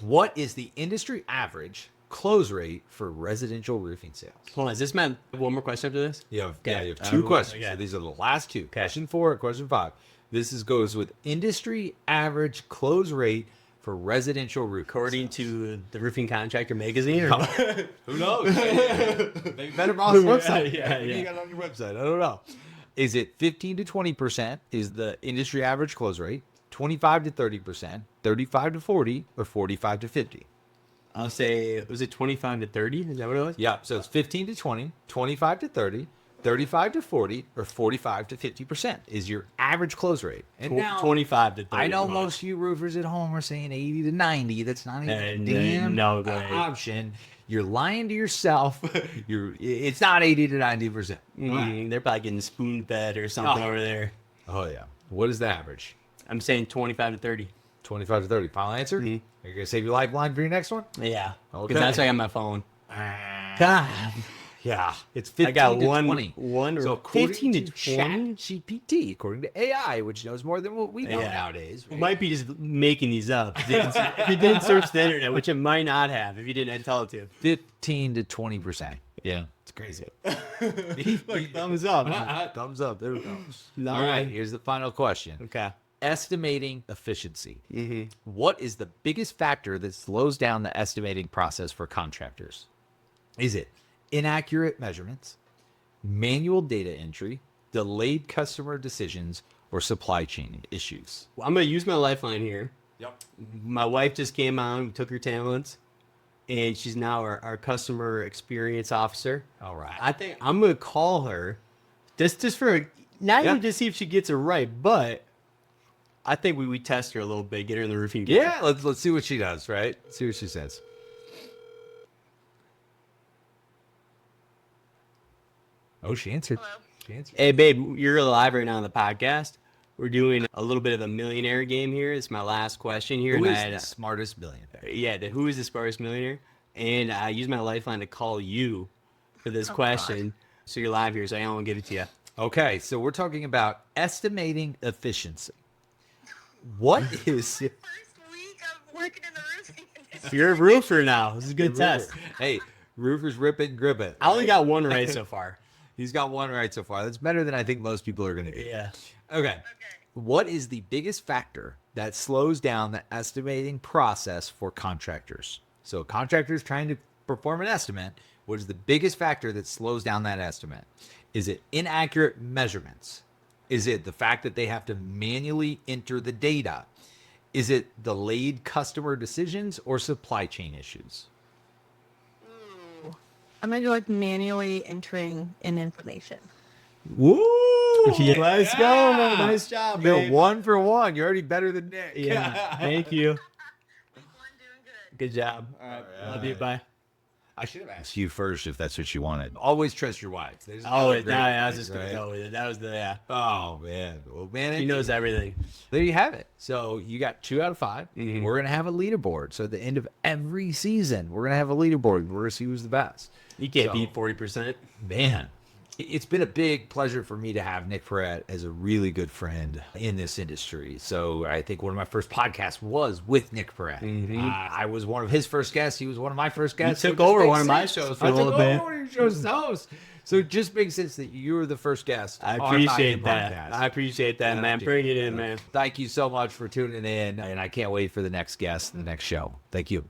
[SPEAKER 1] What is the industry average close rate for residential roofing sales?
[SPEAKER 2] Hold on. Is this man? One more question after this?
[SPEAKER 1] You have,
[SPEAKER 2] Okay.
[SPEAKER 1] you have 2 questions.
[SPEAKER 2] okay.
[SPEAKER 1] So these are the last 2. Question 4, question 5. This goes with industry average close rate for residential roofing.
[SPEAKER 2] According to the Roofing Contractor magazine. Or
[SPEAKER 1] Who knows? Maybe Better Boss website.
[SPEAKER 2] yeah,
[SPEAKER 1] Maybe
[SPEAKER 2] yeah.
[SPEAKER 1] you got it on your website. I don't know. Is it 15 to 20% is the industry average close rate, 25 to 30%, 35 to 40, or 45 to 50?
[SPEAKER 2] I'll say, was it 25 to 30? Is that what it was?
[SPEAKER 1] Yeah, so it's 15 to 20, 25 to 30, 35 to 40, or 45 to 50% is your average close rate. And now,
[SPEAKER 2] 25 to 30.
[SPEAKER 1] I know most of you roofers at home are saying 80 to 90. That's not even a
[SPEAKER 2] And,
[SPEAKER 1] damn
[SPEAKER 2] no way.
[SPEAKER 1] option. You're lying to yourself. It's not 80 to 90%.
[SPEAKER 2] They're probably getting spoon fed or something
[SPEAKER 1] Oh.
[SPEAKER 2] over there.
[SPEAKER 1] Oh, yeah. What is the average?
[SPEAKER 2] I'm saying 25 to 30.
[SPEAKER 1] 25 to 30. Final answer? Are you going to save your lifeline for your next one?
[SPEAKER 2] Yeah.
[SPEAKER 1] Okay.
[SPEAKER 2] Because that's why I got my phone.
[SPEAKER 1] God. Yeah. It's 15
[SPEAKER 2] I got
[SPEAKER 1] to
[SPEAKER 2] one,
[SPEAKER 1] 20.
[SPEAKER 2] one or
[SPEAKER 1] So according
[SPEAKER 2] 15 to
[SPEAKER 1] to
[SPEAKER 2] 20.
[SPEAKER 1] ChatGPT, according to AI, which knows more than what we know
[SPEAKER 2] Yeah.
[SPEAKER 1] nowadays.
[SPEAKER 2] It might be just making these up. If you didn't search the internet, which it might not have if you didn't tell it to.
[SPEAKER 1] 15 to 20%. Yeah. It's crazy.
[SPEAKER 2] Look, thumbs up.
[SPEAKER 1] Thumbs up. There we go.
[SPEAKER 2] No
[SPEAKER 1] All right.
[SPEAKER 2] way.
[SPEAKER 1] Here's the final question.
[SPEAKER 2] Okay.
[SPEAKER 1] Estimating efficiency. What is the biggest factor that slows down the estimating process for contractors? Is it inaccurate measurements, manual data entry, delayed customer decisions, or supply chain issues?
[SPEAKER 2] Well, I'm going to use my lifeline here.
[SPEAKER 1] Yep.
[SPEAKER 2] My wife just came on, we took her talents, and she's now our customer experience officer.
[SPEAKER 1] All right.
[SPEAKER 2] I think I'm going to call her just for, not
[SPEAKER 1] Yeah.
[SPEAKER 2] even to see if she gets it right, but I think we test her a little bit, get her in the roofing game.
[SPEAKER 1] Yeah, let's see what she does, right? See what she says. Oh, she answered.
[SPEAKER 3] Hello.
[SPEAKER 1] She answered.
[SPEAKER 2] Hey, babe, you're live right now on the podcast. We're doing a little bit of a millionaire game here. It's my last question here.
[SPEAKER 1] Who
[SPEAKER 2] and
[SPEAKER 1] is
[SPEAKER 2] I had
[SPEAKER 1] the smartest billionaire?
[SPEAKER 2] who is the smartest millionaire? And I use my lifeline to call you for this question. So you're live here, so I want to give it to you.
[SPEAKER 1] Okay, so we're talking about estimating efficiency. What is
[SPEAKER 3] First week of working in the roofing industry.
[SPEAKER 2] You're a roofer now. This is a good test.
[SPEAKER 1] Hey, roofers rip it and grip it.
[SPEAKER 2] I only got one right so far.
[SPEAKER 1] He's got one right so far. That's better than I think most people are going to do.
[SPEAKER 2] Yeah.
[SPEAKER 1] Okay.
[SPEAKER 3] Okay.
[SPEAKER 1] What is the biggest factor that slows down the estimating process for contractors? So contractors trying to perform an estimate, what is the biggest factor that slows down that estimate? Is it inaccurate measurements? Is it the fact that they have to manually enter the data? Is it delayed customer decisions or supply chain issues?
[SPEAKER 3] I'm gonna go with manually entering in information.
[SPEAKER 1] Woo!
[SPEAKER 2] Let's go. Nice job,
[SPEAKER 1] Bill,
[SPEAKER 2] babe.
[SPEAKER 1] 1 for 1. You're already better than Nick.
[SPEAKER 2] Yeah. Thank you.
[SPEAKER 3] Week one, doing good.
[SPEAKER 2] Good job. All right. Love you. Bye.
[SPEAKER 1] I should have asked you first if that's what you wanted. Always trust your wife. There's
[SPEAKER 2] Oh,
[SPEAKER 1] another great
[SPEAKER 2] I was
[SPEAKER 1] thing,
[SPEAKER 2] just going
[SPEAKER 1] right?
[SPEAKER 2] to go with it. That was the, yeah.
[SPEAKER 1] Oh, man. Well, man,
[SPEAKER 2] She knows everything.
[SPEAKER 1] there you have it. So you got 2 out of 5.
[SPEAKER 2] Mhm.
[SPEAKER 1] We're going to have a leaderboard. So at the end of every season, we're going to have a leaderboard. We're going to see who's the best.
[SPEAKER 2] You can't
[SPEAKER 1] So-
[SPEAKER 2] beat 40%.
[SPEAKER 1] Man, it's been a big pleasure for me to have Nick Peret as a really good friend in this industry. So I think one of my first podcasts was with Nick Peret. I was one of his first guests. He was one of my first guests.
[SPEAKER 2] took
[SPEAKER 1] So it just
[SPEAKER 2] over
[SPEAKER 1] makes
[SPEAKER 2] one of my
[SPEAKER 1] sense.
[SPEAKER 2] shows for
[SPEAKER 1] I
[SPEAKER 2] a
[SPEAKER 1] took
[SPEAKER 2] little
[SPEAKER 1] over
[SPEAKER 2] bit.
[SPEAKER 1] one of your shows' host. So it just makes sense that you were the first guest.
[SPEAKER 2] I
[SPEAKER 1] on my
[SPEAKER 2] appreciate that.
[SPEAKER 1] podcast.
[SPEAKER 2] I appreciate that,
[SPEAKER 1] Yeah,
[SPEAKER 2] man.
[SPEAKER 1] dude.
[SPEAKER 2] Bring it in, man.
[SPEAKER 1] Thank you so much for tuning in. And I can't wait for the next guest and the next show. Thank you.